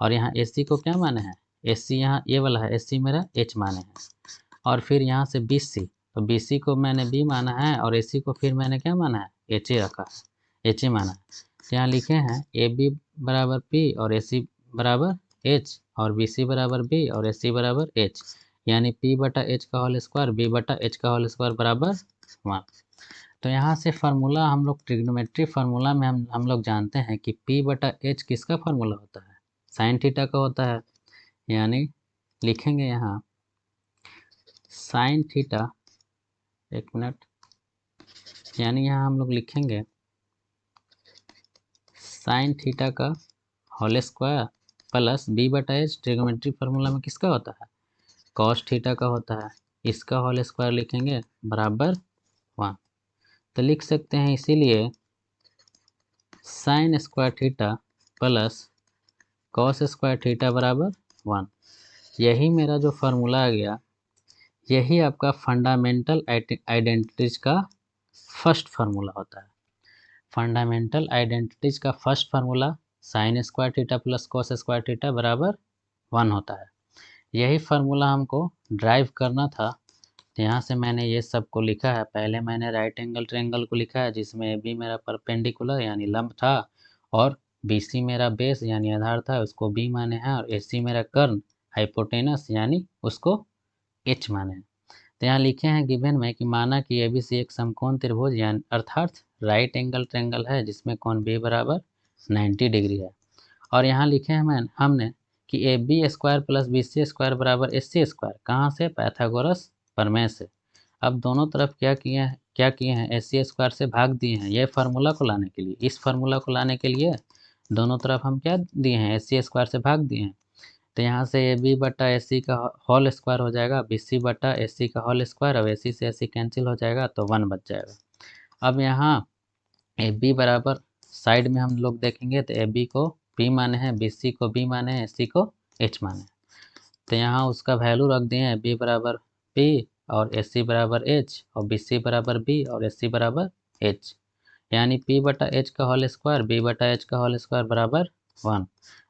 और यहाँ AC को क्या माने हैं AC, यहाँ ये वाला है AC मेरा H माने हैं। और फिर यहाँ से BC, तो BC को मैंने B माना है और AC को फिर मैंने क्या माना है H रखा है, H माना है। तो यहाँ लिखे हैं AB बराबर P और AC बराबर H और BC बराबर B और AC बराबर H, यानी P बटा H का होल स्क्वायर B बटा H का होल स्क्वायर बराबर 1। तो यहाँ से फार्मूला हम लोग ट्रिग्नोमेट्री फार्मूला में हम लोग जानते हैं कि P बटा H किसका फार्मूला होता है, साइन थीटा का होता है। यानी लिखेंगे यहाँ साइन थीटा, एक मिनट, यानी यहाँ हम लोग लिखेंगे साइन थीटा का होल स्क्वायर प्लस बी बटा एच, ट्रिग्नोमेट्री फार्मूला में किसका होता है, कॉस थीटा का होता है, इसका होल स्क्वायर लिखेंगे बराबर 1। तो लिख सकते हैं इसीलिए sign square theta plus cos square theta बराबर 1। यही मेरा जो फार्मूला आ गया, यही आपका फंडामेंटल आइडेंटिटीज का फर्स्ट फार्मूला होता है। फंडामेंटल आइडेंटिटीज का first formula sign square theta plus cos square theta बराबर 1 होता है। यही फार्मूला हमको ड्राइव करना था, तो यहाँ से मैंने ये सब को लिखा है। पहले मैंने राइट एंगल ट्रायंगल को लिखा है, जिसमें ए बी मेरा परपेंडिकुलर यानी लंब था, और बी सी मेरा बेस यानी आधार था, उसको बी माने हैं, और ए सी मेरा कर्ण हाइपोटेनस यानी उसको एच माने हैं। तो यहाँ लिखे हैं गिवन में कि माना कि ABC एक समकोण त्रिभुज यानी अर्थात राइट एंगल ट्रायंगल है, जिसमें कोण B बराबर 90 डिग्री है। और यहाँ लिखे हैं हमने कि AB square plus BC square बराबर AC स्क्वायर, कहाँ से, पाइथागोरस प्रमेय से। अब दोनों तरफ क्या किए हैं AC स्क्वायर से भाग दिए हैं, ये फार्मूला को लाने के लिए, इस फार्मूला को लाने के लिए दोनों तरफ हम क्या दिए हैं, AC स्क्वायर से भाग दिए हैं। तो यहाँ से ए बी बटा ए सी का होल स्क्वायर हो जाएगा, बी सी बटा ए सी का होल स्क्वायर, अब ए सी से ए सी कैंसिल हो जाएगा तो 1 बच जाएगा। अब यहाँ ए बी बराबर साइड में हम लोग देखेंगे तो ए बी को पी माने हैं, बी सी को बी माने हैं, ए सी को एच माने हैं। तो यहाँ उसका वैल्यू रख दिए हैं, बी बराबर पी और ए सी बराबर एच, और बी सी बराबर बी और ए सी बराबर एच, यानी पी बटा एच का होल स्क्वायर बी बटा एच का होल स्क्वायर बराबर 1।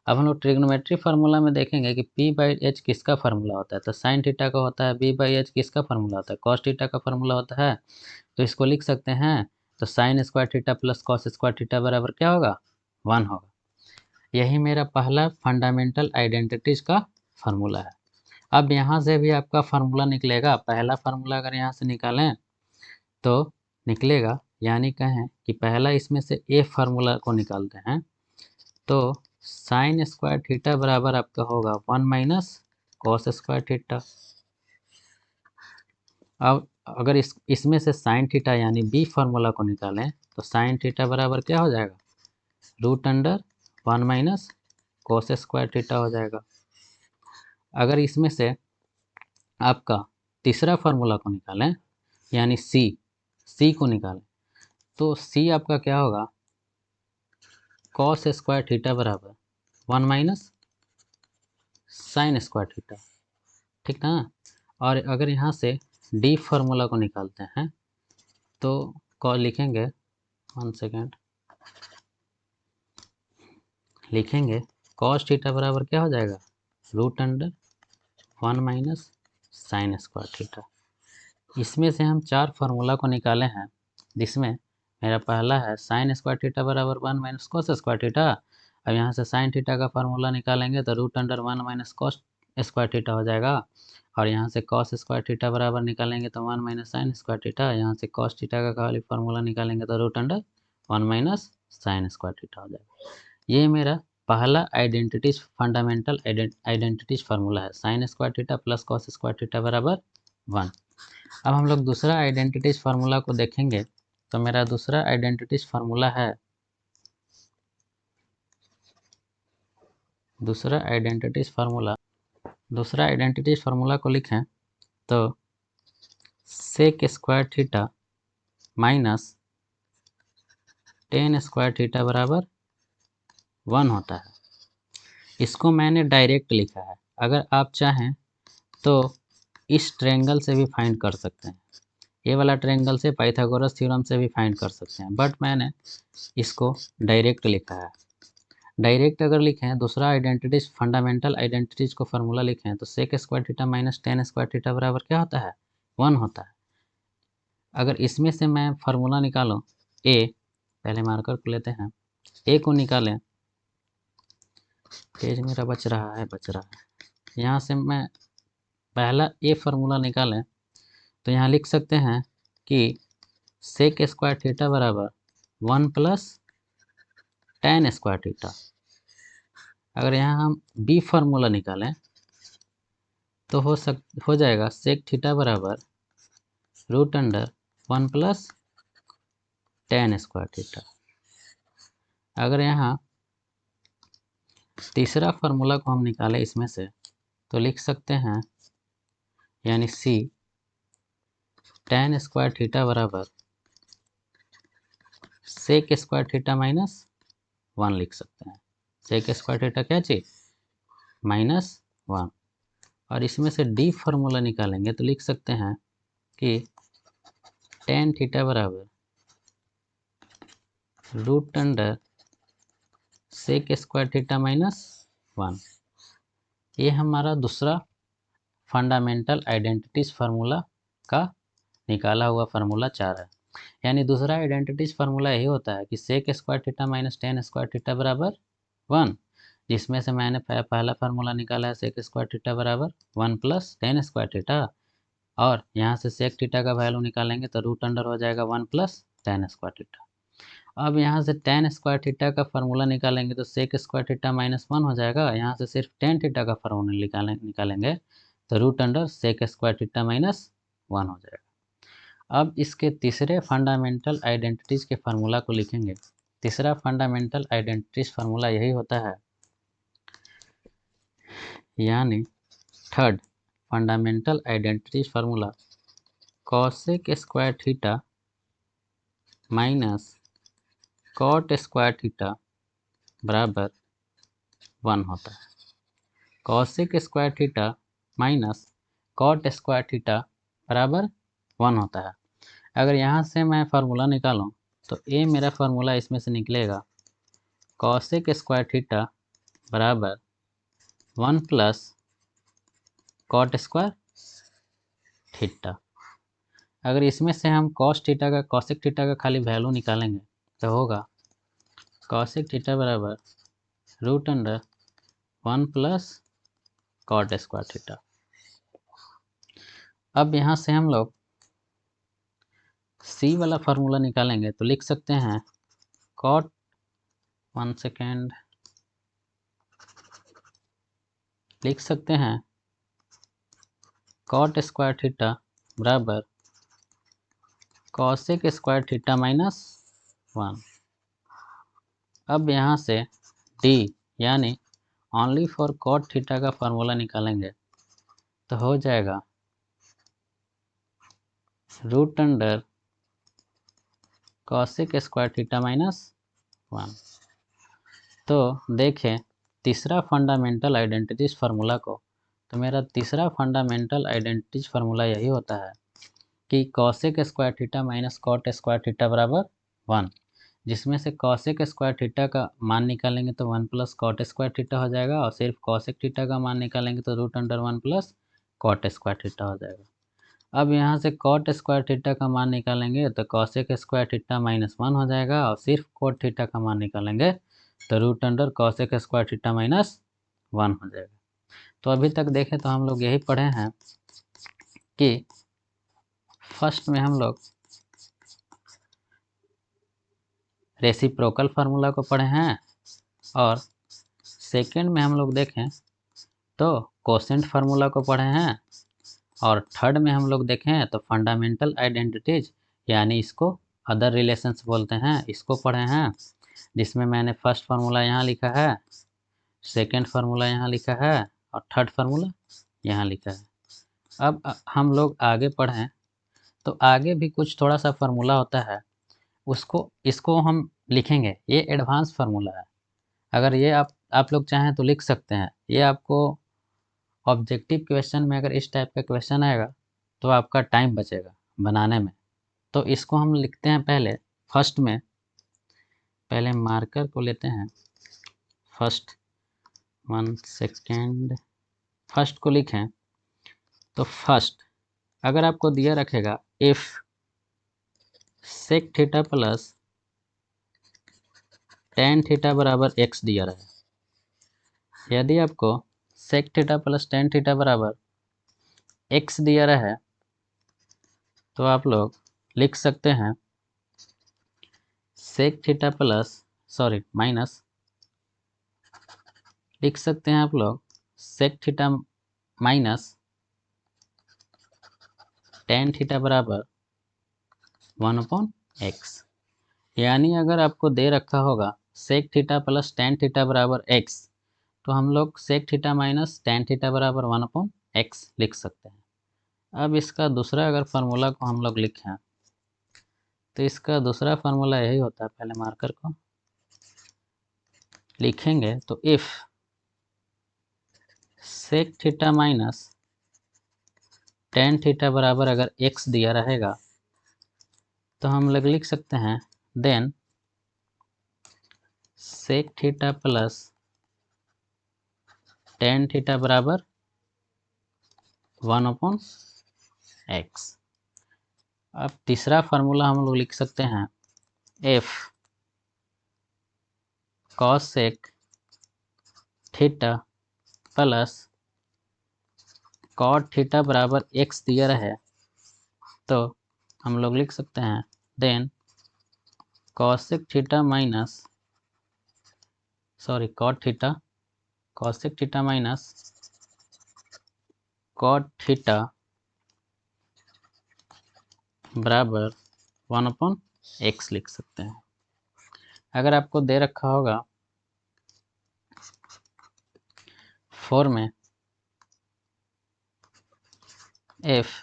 अब हम लोग ट्रिग्नोमेट्री फार्मूला में देखेंगे कि पी बाई एच किसका फार्मूला होता है, तो साइन थीटा का होता है, बी बाई एच किसका फार्मूला होता है, कॉस थीटा का फार्मूला होता है। तो इसको लिख सकते हैं, तो sign square theta plus cos square theta बराबर क्या होगा, 1 होगा। यही मेरा पहला फंडामेंटल आइडेंटिटीज का फार्मूला है। अब यहाँ से भी आपका फार्मूला निकलेगा, पहला फार्मूला अगर यहाँ से निकालें तो निकलेगा, यानी कहें कि पहला इसमें से ए फार्मूला को निकालते हैं, तो साइन स्क्वायर थीटा बराबर आपका होगा 1 माइनस कॉस स्क्वायर थीटा। अब अगर इसमें से साइन थीटा यानी बी फार्मूला को निकालें तो साइन थीटा बराबर क्या हो जाएगा, root under 1 minus cos square theta हो जाएगा। अगर इसमें से आपका तीसरा फार्मूला को निकालें यानी सी को निकालें, तो सी आपका क्या होगा, कॉस स्क्वायर थीटा बराबर 1 माइनस साइन स्क्वायर थीटा, ठीक ना। और अगर यहाँ से डी फार्मूला को निकालते हैं तो लिखेंगे, 1 सेकेंड, लिखेंगे कॉस थीटा बराबर क्या हो जाएगा, root under 1 minus sine square theta. इसमें से हम 4 फार्मूला को निकाले हैं, जिसमें मेरा पहला है साइन स्क्वायर थीटा बराबर 1 माइनस कॉस स्क्वायर थीटा। अब यहाँ से साइन थीटा का फार्मूला निकालेंगे तो root under 1 minus cos square theta हो जाएगा, और यहाँ से कॉस स्क्वायर थीटा बराबर निकालेंगे तो 1 माइनस साइन स्क्वायर थीटा, यहाँ से कॉस थीटा का खाली फार्मूला निकालेंगे तो root under 1 minus sine square theta हो जाएगा। ये मेरा पहला आइडेंटिटीज फंडामेंटल आइडेंटिटीज फार्मूला है, sine square theta plus cos square theta बराबर 1। अब हम लोग दूसरा आइडेंटिटीज फार्मूला को देखेंगे, तो मेरा दूसरा आइडेंटिटीज फार्मूला है, दूसरा आइडेंटिटीज फार्मूला को लिखें तो sec square theta minus tan square theta बराबर 1 होता है। इसको मैंने डायरेक्ट लिखा है, अगर आप चाहें तो इस ट्रायंगल से भी फाइंड कर सकते हैं, ये वाला ट्रायंगल से पाइथागोरस थ्योरम से भी फाइंड कर सकते हैं, बट मैंने इसको डायरेक्ट लिखा है। डायरेक्ट अगर लिखें, दूसरा आइडेंटिटीज फंडामेंटल आइडेंटिटीज को फार्मूला लिखें तो sec square theta minus tan square theta बराबर क्या होता है, 1 होता है। अगर इसमें से मैं फार्मूला निकालूं ए, पहले मार्कर को लेते हैं, ए को निकालें, पेज मेरा बच रहा है, यहाँ से मैं पहला ए फार्मूला निकालें तो यहाँ लिख सकते हैं कि सेक स्क्वायर थीटा बराबर 1 प्लस टेन स्क्वायर थीटा। अगर यहाँ हम बी फार्मूला निकालें तो हो जाएगा सेक थीटा बराबर root under 1 plus tan square theta. अगर यहाँ तीसरा फार्मूला को हम निकालें इसमें से तो लिख सकते हैं, यानी सी टेन स्क्वायर थीटा बराबर सेक स्क्वायर थीटा माइनस 1 लिख सकते हैं। सेक स्क्वायर थीटा क्या चीज? -1। और इसमें से डी फार्मूला निकालेंगे तो लिख सकते हैं कि टेन थीटा बराबर root under sec square theta -1। ये हमारा दूसरा फंडामेंटल आइडेंटिटीज फार्मूला का निकाला हुआ फार्मूला 4 है। यानी दूसरा आइडेंटिटीज फार्मूला यही होता है कि sec square theta minus tan square theta बराबर 1, जिसमें से मैंने पहला फार्मूला निकाला है सेक स्क्वायर थीटा बराबर 1 प्लस टेन स्क्वायर थीटा, और यहाँ से सेक थीटा का वैल्यू निकालेंगे तो रूट अंडर हो जाएगा 1 प्लस टेन स्क्वायर थीटा। अब यहाँ से टेन स्क्वायर थीटा का फार्मूला निकालेंगे तो सेक स्क्वायर थीटा -1 हो जाएगा। यहाँ से सिर्फ टेन थीटा का फार्मूला निकालेंगे तो root under sec square theta -1 हो जाएगा। अब इसके तीसरे फंडामेंटल आइडेंटिटीज के फार्मूला को लिखेंगे। तीसरा फंडामेंटल आइडेंटिटीज फार्मूला यही होता है, यानी third fundamental identities formula cosec square theta minus cot square theta बराबर 1 होता है। Cosec square theta minus cot square theta बराबर 1 होता है। अगर यहाँ से मैं फार्मूला निकालूं तो ये मेरा फार्मूला इसमें से निकलेगा कॉसेक स्क्वायर थीटा बराबर 1 प्लस कॉट स्क्वायर थीटा। अगर इसमें से हम कॉस थीटा का कॉसेक थीटा का खाली वैल्यू निकालेंगे तो होगा कॉसेक थीटा बराबर root under 1 plus cot square theta. अब यहाँ से हम लोग सी वाला फार्मूला निकालेंगे तो लिख सकते हैं कॉट 1 सेकेंड लिख सकते हैं कॉट स्क्वायर थीटा बराबर कॉसेक स्क्वायर थीटा -1। अब यहाँ से डी यानी ओनली फॉर कॉट थीटा का फार्मूला निकालेंगे तो हो जाएगा root under cosec square theta -1। तो देखें तीसरा फंडामेंटल आइडेंटिटीज फार्मूला को, तो मेरा तीसरा फंडामेंटल आइडेंटिटीज फार्मूला यही होता है कि cosec square theta minus cot square theta बराबर 1, जिसमें से कॉसेक स्क्वायर थीटा का मान निकालेंगे तो 1 प्लस कॉट स्क्वायर थीटा हो जाएगा, और सिर्फ कॉसेक थीटा का मान निकालेंगे तो root under 1 plus cot square theta हो जाएगा। अब यहाँ से कॉट स्क्वायर थीटा का मान निकालेंगे तो कॉसेक स्क्वायर थीटा -1 हो जाएगा, और सिर्फ कॉट थीटा का मान निकालेंगे तो root under cosec square theta -1 हो जाएगा। तो अभी तक देखें तो हम लोग यही पढ़े हैं कि फर्स्ट में हम लोग रेसिप्रोकल फार्मूला को पढ़े हैं, और सेकंड में हम लोग देखें तो कोसेंट फार्मूला को पढ़े हैं, और थर्ड में हम लोग देखें तो फंडामेंटल आइडेंटिटीज यानी इसको अदर रिलेशंस बोलते हैं, इसको पढ़े हैं, जिसमें मैंने फर्स्ट फार्मूला यहाँ लिखा है, सेकंड फार्मूला यहाँ लिखा है, और थर्ड फार्मूला यहाँ लिखा है। अब हम लोग आगे पढ़ें तो आगे भी कुछ थोड़ा सा फार्मूला होता है, इसको हम लिखेंगे। ये एडवांस फार्मूला है, अगर ये आप लोग चाहें तो लिख सकते हैं। ये आपको ऑब्जेक्टिव क्वेश्चन में अगर इस टाइप का क्वेश्चन आएगा तो आपका टाइम बचेगा बनाने में। तो इसको हम लिखते हैं पहले फर्स्ट में, पहले मार्कर को लेते हैं फर्स्ट 1 सेकेंड, फर्स्ट को लिखें तो फर्स्ट अगर आपको दिया रखेगा if sec theta plus tan theta बराबर x दिया रहे, यदि आपको sec theta plus tan theta बराबर x दिया रहे तो आप लोग लिख सकते हैं सेक थीटा माइनस लिख सकते हैं आप लोग sec theta minus tan theta बराबर 1/x। यानी अगर आपको दे रखा होगा sec theta plus tan theta बराबर x, तो हम लोग sec theta minus tan theta बराबर 1/x लिख सकते हैं। अब इसका दूसरा अगर फार्मूला को हम लोग लिखें तो इसका दूसरा फार्मूला यही होता है। पहले मार्कर को लिखेंगे तो if sec theta minus tan theta बराबर अगर x दिया रहेगा तो हम लोग लिख सकते हैं then sec theta plus tan theta बराबर 1/x। अब तीसरा फार्मूला हम लोग लिख सकते हैं if cosec theta plus cot theta बराबर x दिया रहे तो हम लोग लिख सकते हैं then cosec theta minus cot theta cosec theta minus cot theta बराबर 1/x लिख सकते हैं। अगर आपको दे रखा होगा 4 में if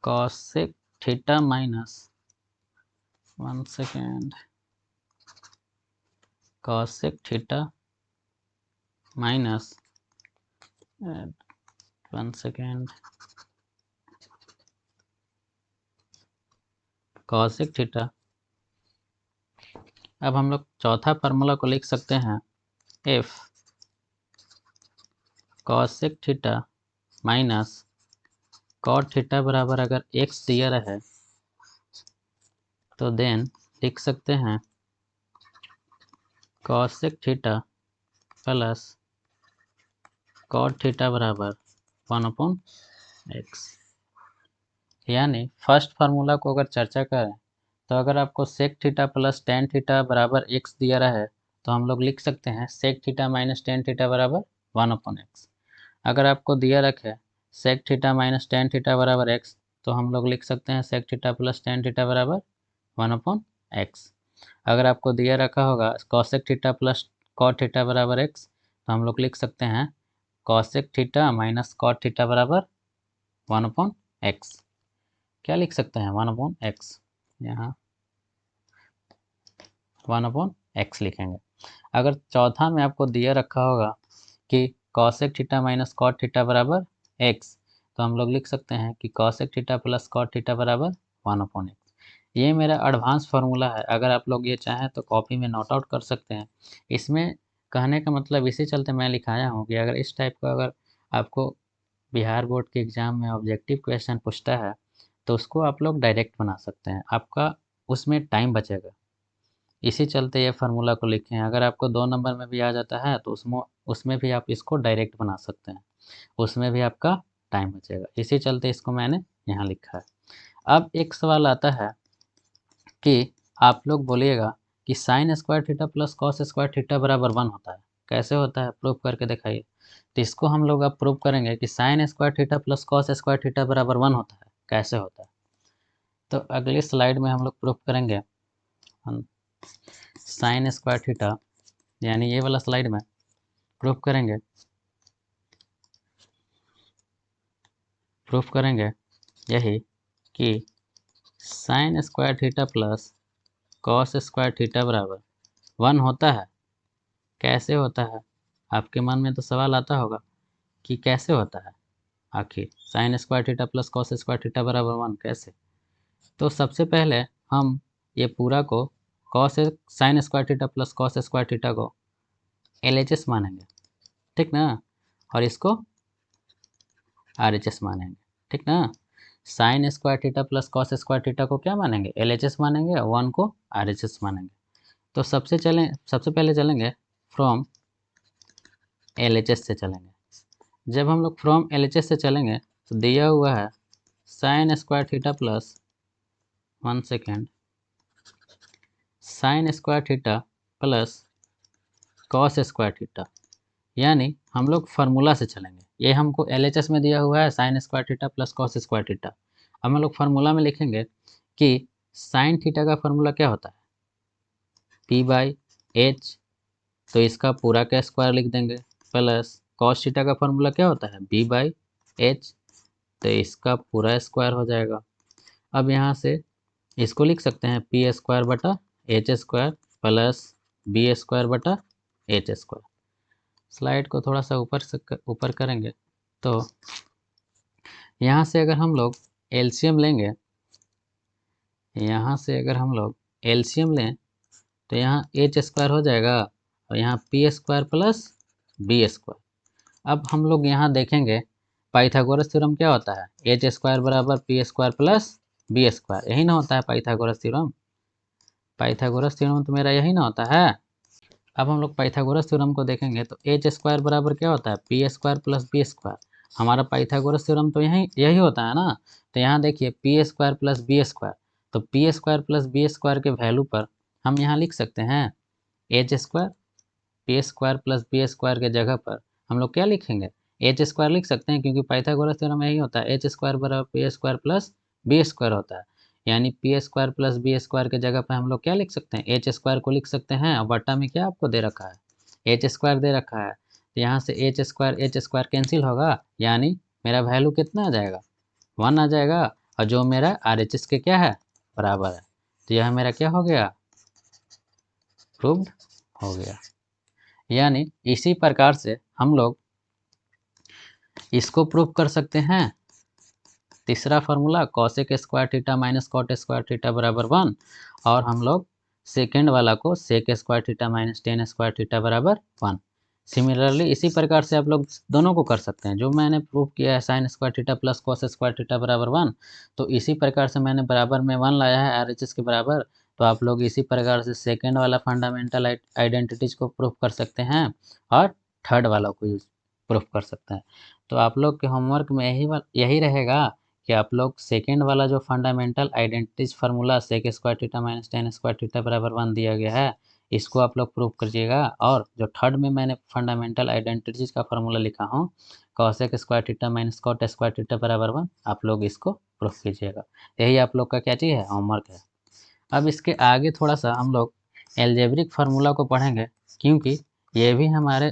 cosec theta minus cosec theta minus cosec theta. अब हम लोग चौथा फार्मूला को लिख सकते हैं if cosec theta minus cot theta बराबर अगर x दिया रहे तो देन लिख सकते हैं cosec theta plus cot theta बराबर 1/x। यानी फर्स्ट फार्मूला को अगर चर्चा करें तो अगर आपको sec theta plus tan theta बराबर x दिया रहा है तो हम लोग लिख सकते हैं sec theta minus tan theta बराबर 1/x। अगर आपको दिया रखे sec theta minus tan theta बराबर x तो हम लोग लिख सकते हैं sec theta plus tan theta बराबर 1/x। अगर आपको दिया रखा होगा cosec theta plus cot theta बराबर x तो हम लोग लिख सकते हैं cosec theta minus cot theta बराबर 1/x। क्या लिख सकते हैं 1/x, यहाँ 1/x लिखेंगे। अगर चौथा में आपको दिया रखा होगा कि cosec theta minus cot theta बराबर x तो हम लोग लिख सकते हैं कि cosec theta plus cot theta बराबर 1/x। ये मेरा एडवांस फार्मूला है। अगर आप लोग ये चाहें तो कॉपी में नोट आउट कर सकते हैं। इसमें कहने का मतलब इसी चलते मैं लिखाया हूँ कि अगर इस टाइप का अगर आपको बिहार बोर्ड के एग्ज़ाम में ऑब्जेक्टिव क्वेश्चन पूछता है तो उसको आप लोग डायरेक्ट बना सकते हैं, आपका उसमें टाइम बचेगा। इसी चलते ये फार्मूला को लिखे हैं। अगर आपको 2 नंबर में भी आ जाता है तो उसमें भी आप इसको डायरेक्ट बना सकते हैं, उसमें भी आपका टाइम बचेगा। इसी चलते इसको मैंने यहाँ लिखा है। अब एक सवाल आता है कि आप लोग बोलिएगा कि sign square theta plus cos square theta बराबर 1 होता है। कैसे होता है प्रूफ करके दिखाइए। तो इसको हम लोग अब प्रूफ करेंगे कि sign square theta plus cos square theta बराबर 1 होता है। कैसे होता है तो अगली स्लाइड में हम लोग प्रूफ करेंगे। हम साइन स्क्वायर थीटा यानी ये वाला स्लाइड में प्रूफ करेंगे यही कि sign square theta plus cos square theta बराबर 1 होता है। कैसे होता है आपके मन में तो सवाल आता होगा कि कैसे होता है आखिर sign square theta plus cos square theta बराबर 1 कैसे। तो सबसे पहले हम ये पूरा को cos sine square theta plus cos square theta को LHS मानेंगे, ठीक ना, और इसको RHS मानेंगे, ठीक ना। Sign square theta plus cos square theta को क्या मानेंगे LHS मानेंगे और 1 को RHS मानेंगे। तो सबसे पहले चलेंगे फ्रॉम LHS से चलेंगे। जब हम लोग फ्रॉम LHS से चलेंगे तो दिया हुआ है sine square theta plus sign square theta plus cos square theta. यानी हम लोग फार्मूला से चलेंगे। ये हमको LHS में दिया हुआ है sine square theta plus cos square theta. अब हम लोग फार्मूला में लिखेंगे कि साइन थीटा का फार्मूला क्या होता है, P/H, तो इसका पूरा का स्क्वायर लिख देंगे, प्लस कॉस थीटा का फार्मूला क्या होता है, B/H, तो इसका पूरा स्क्वायर हो जाएगा। अब यहाँ से इसको लिख सकते हैं P² बटा H² प्लस B² बटा H²। स्लाइड को थोड़ा सा ऊपर करेंगे तो यहाँ से अगर हम लोग एलसीएम लेंगे, यहाँ से अगर हम लोग एलसीएम लें तो यहाँ H² हो जाएगा और यहाँ P² प्लस B²। अब हम लोग यहाँ देखेंगे पाइथागोरस थ्योरम क्या होता है, H² बराबर P² प्लस B², यही ना होता है पाइथागोरस थ्योरम। पाइथागोरस थ्योरम तो मेरा यही ना होता है। अब हम लोग पाइथागोरस थ्योरम को देखेंगे तो H² बराबर क्या होता है, P² प्लस B²। हमारा पाइथागोरस थ्योरम तो यही होता है ना। तो यहाँ देखिए P² प्लस B², तो P² प्लस B² के वैल्यू पर हम यहाँ लिख सकते हैं H², P² प्लस B² के जगह पर हम लोग क्या लिखेंगे, H² लिख सकते हैं, क्योंकि पाइथागोरस थ्योरम यही होता है, H² बराबर P² प्लस B² होता है। यानी P² प्लस B² के जगह पर हम लोग क्या लिख सकते हैं, H² को लिख सकते हैं और बटा में क्या आपको दे रखा है, H² दे रखा है। तो यहाँ से H² कैंसिल होगा, यानी मेरा वैल्यू कितना आ जाएगा, 1 आ जाएगा, और जो मेरा RHS के क्या है, बराबर है। तो यह मेरा क्या हो गया, प्रूव्ड हो गया। यानी इसी प्रकार से हम लोग इसको प्रूव कर सकते हैं। तीसरा formula cosec square theta minus cot square theta बराबर 1, और हम लोग सेकेंड वाला को sec square theta minus tan square theta बराबर 1। सिमिलरली इसी प्रकार से आप लोग दोनों को कर सकते हैं। जो मैंने प्रूव किया है sine square theta plus cos square theta बराबर 1, तो इसी प्रकार से मैंने बराबर में 1 लाया है RHS के बराबर। तो आप लोग इसी प्रकार से सेकेंड वाला फंडामेंटल आइडेंटिटीज को प्रूफ कर सकते हैं और थर्ड वाला को प्रूफ कर सकते हैं। तो आप लोग के होमवर्क में यही रहेगा कि आप लोग सेकेंड वाला जो fundamental identities formula sec square theta minus tan square theta बराबर 1 दिया गया है, इसको आप लोग प्रूफ करिएगा। और जो थर्ड में मैंने फंडामेंटल आइडेंटिटीज का फार्मूला लिखा हूँ cosec square theta minus cot square theta बराबर 1, आप लोग इसको प्रूफ कीजिएगा। यही आप लोग का क्या चीज़ है, होमवर्क है। अब इसके आगे थोड़ा सा हम लोग एल्जेब्रिक फार्मूला को पढ़ेंगे, क्योंकि ये भी हमारे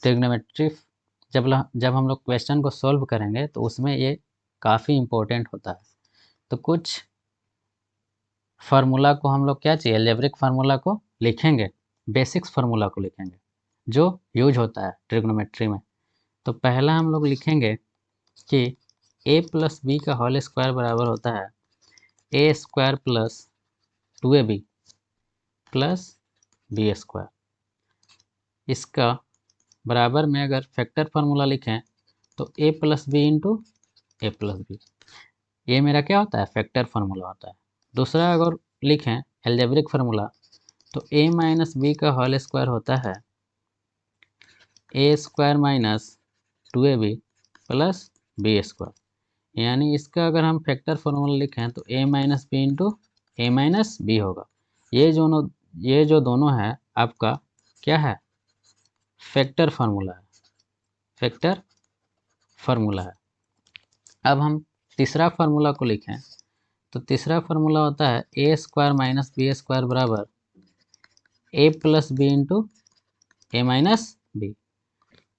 ट्रिग्नोमेट्री जब हम लोग क्वेश्चन को सॉल्व करेंगे तो उसमें ये काफ़ी इम्पोर्टेंट होता है। तो कुछ फार्मूला को हम लोग क्या चाहिए, एल्जेब्रिक फार्मूला को लिखेंगे, बेसिक्स फार्मूला को लिखेंगे जो यूज होता है ट्रिग्नोमेट्री में। तो पहला हम लोग लिखेंगे कि a प्लस बी का होल स्क्वायर बराबर होता है a² plus 2ab plus b²। इसका बराबर में अगर फैक्टर फार्मूला लिखें तो a plus B into A plus B, ये मेरा क्या होता है, फैक्टर फार्मूला होता है। दूसरा अगर लिखें एल्जेब्रिक फार्मूला तो a माइनस बी का होल स्क्वायर होता है a² minus 2ab plus b²। यानी इसका अगर हम फैक्टर फार्मूला लिखें तो a minus B into A minus B होगा। ये जो दोनों है आपका क्या है, फैक्टर फार्मूला है, फैक्टर फार्मूला है। अब हम तीसरा फार्मूला को लिखें तो तीसरा फार्मूला होता है a² माइनस b² बराबर a plus B into A minus B.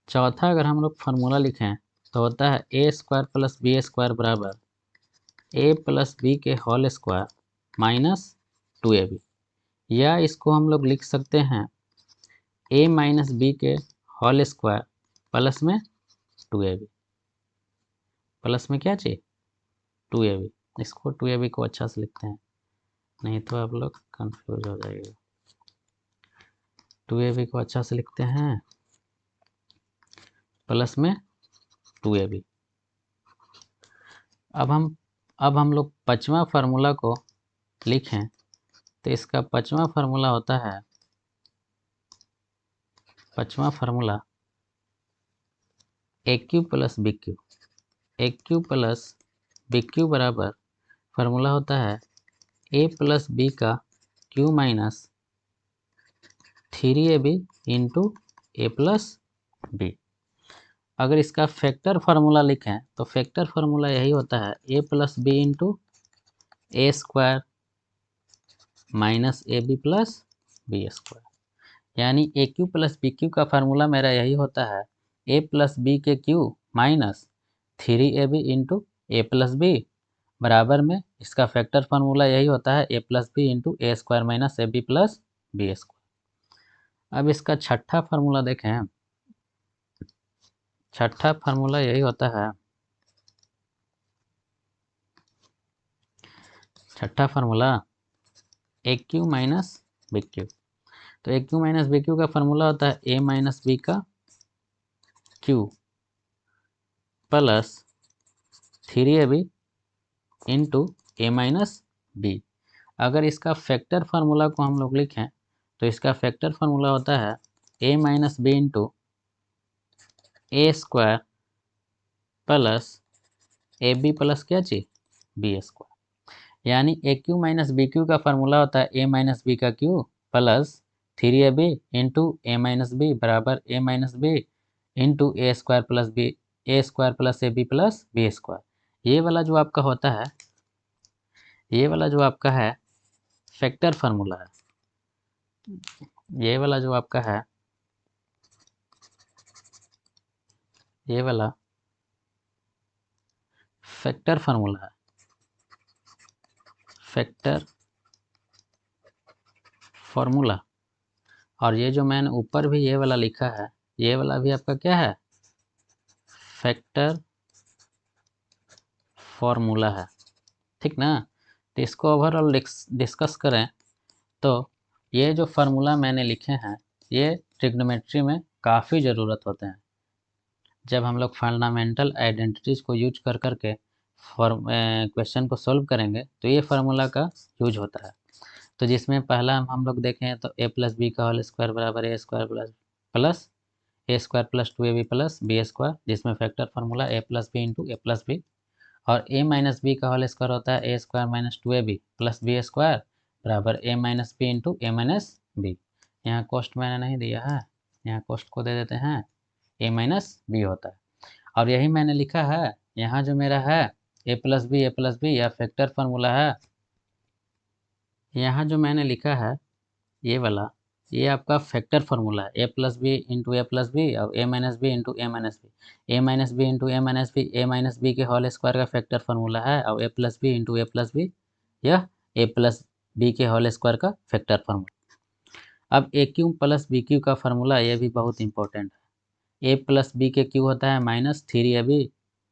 चौथा अगर हम लोग फार्मूला लिखें तो होता है a² प्लस b² बराबर a प्लस बी के होल स्क्वायर माइनस 2ab, या इसको हम लोग लिख सकते हैं a माइनस बी के होल स्क्वायर प्लस में 2ab, प्लस में क्या चाहिए 2ab। इसको 2ab को अच्छा से लिखते हैं, नहीं तो आप लोग कंफ्यूज हो जाएगा। 2ab को अच्छा से लिखते हैं प्लस में 2ab। अब हम लोग पांचवा फार्मूला को लिखें तो इसका पांचवा फार्मूला होता है, पांचवा formula AQ plus BQ, AQ plus BQ बराबर फार्मूला होता है a प्लस बी का Q minus 3ab into A plus B. अगर इसका फैक्टर फार्मूला लिखें तो फैक्टर फार्मूला यही होता है A plus B into A square minus A B plus B square. यानी A cube plus B cube का फार्मूला मेरा यही होता है ए प्लस बी के cube minus 3ab into A plus B बराबर में इसका फैक्टर फार्मूला यही होता है A plus B into A square minus A B plus B square. अब इसका छठा फार्मूला देखें, छठा फार्मूला यही होता है, छठा फार्मूला ए क्यू माइनस बी क्यू। तो ए क्यू माइनस बी क्यू का फार्मूला होता है ए माइनस बी का cube plus 3ab into A minus B. अगर इसका फैक्टर फार्मूला को हम लोग लिखें तो इसका फैक्टर फार्मूला होता है A minus B into A square plus A B plus क्या चीज बी स्क्वायर। यानी A cube minus B cube का फार्मूला होता है ए माइनस बी का cube plus 3ab into A minus B बराबर A minus B into A square plus B A square plus A B plus B square. ये वाला जो आपका होता है, ये वाला जो आपका है फैक्टर फार्मूला है, ये वाला जो आपका है, ये वाला फैक्टर फार्मूला है, फैक्टर फार्मूला। और ये जो मैंने ऊपर भी ये वाला लिखा है, ये वाला भी आपका क्या है, फैक्टर फार्मूला है, ठीक ना। तो इसको ओवरऑल डिस्कस करें तो ये जो फार्मूला मैंने लिखे हैं ये ट्रिग्नोमेट्री में काफ़ी ज़रूरत होते हैं। जब हम लोग फंडामेंटल आइडेंटिटीज़ को यूज कर करके क्वेश्चन को सॉल्व करेंगे तो ये फार्मूला का यूज होता है। तो जिसमें पहला हम लोग देखें तो ए प्लस बी का होल स्क्वायर बराबर A square plus A square plus 2ab plus B square, जिसमें factor formula A plus B into A plus B. और ए माइनस बी का होल स्क्वायर होता है A square minus 2ab plus B square बराबर A minus B into A minus B. यहाँ कॉस्ट मैंने नहीं दिया है, यहाँ कॉस्ट को दे देते हैं, ए माइनस बी होता है। और यही मैंने लिखा है यहाँ जो मेरा है ए प्लस बी या फैक्टर फार्मूला है, यहाँ जो मैंने लिखा है ये वाला, ये आपका फैक्टर फार्मूला है A plus B into A plus B और A minus B into A minus B. A minus B into A minus B, A minus B के होल स्क्वायर का फैक्टर फार्मूला है और ए plus B into A plus B यह ए plus B के whole square का factor formula. अब ए cube plus B cube का formula ये भी बहुत इंपॉर्टेंट है। ए प्लस बी के क्यू होता है minus 3ab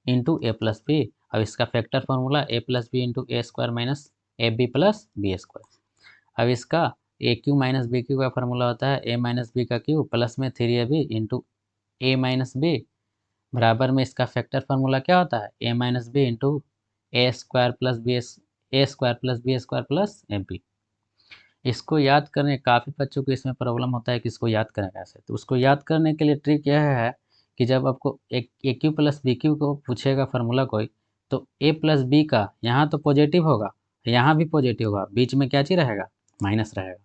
into A plus B और इसका factor formula A plus B into A square minus A B plus B square. अब इसका A cube minus B cube का फार्मूला होता है ए माइनस बी का क्यू प्लस में 3ab into A minus B बराबर में इसका फैक्टर फार्मूला क्या होता है A minus B into A square plus B square plus A B. इसको याद करने, काफ़ी बच्चों को इसमें प्रॉब्लम होता है कि इसको याद करें कैसे। तो उसको याद करने के लिए ट्रिक यह है कि जब आपको ए क्यू प्लस बी क्यू को पूछेगा फार्मूला कोई, तो ए प्लस बी का यहाँ तो पॉजिटिव होगा, यहाँ भी पॉजिटिव होगा, बीच में क्या चीज़ रहेगा, माइनस रहेगा।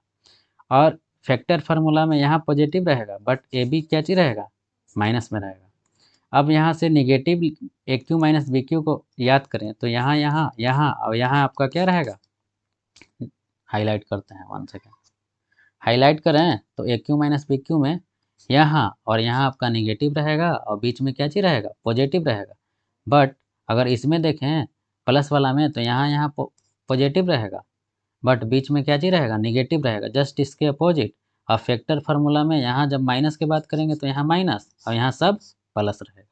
और फैक्टर फार्मूला में यहाँ पॉजिटिव रहेगा बट ए बी क्या चीज़ रहेगा, माइनस में रहेगा। अब यहाँ से निगेटिव ए क्यू माइनस बी क्यू को याद करें तो यहाँ यहाँ यहाँ और यहाँ आपका क्या रहेगा, हाईलाइट करते हैं, 1 सेकेंड, हाईलाइट करें तो ए क्यू माइनस बी क्यू में यहाँ और यहाँ आपका निगेटिव रहेगा और बीच में क्या चीज़ रहेगा, पॉजिटिव रहेगा। बट अगर इसमें देखें प्लस वाला में तो यहाँ पॉजिटिव रहेगा बट बीच में क्या चीज़ रहेगा, निगेटिव रहेगा, जस्ट इसके अपोजिट। और फैक्टर फार्मूला में यहाँ जब माइनस की बात करेंगे तो यहाँ माइनस और यहाँ सब प्लस रहेगा।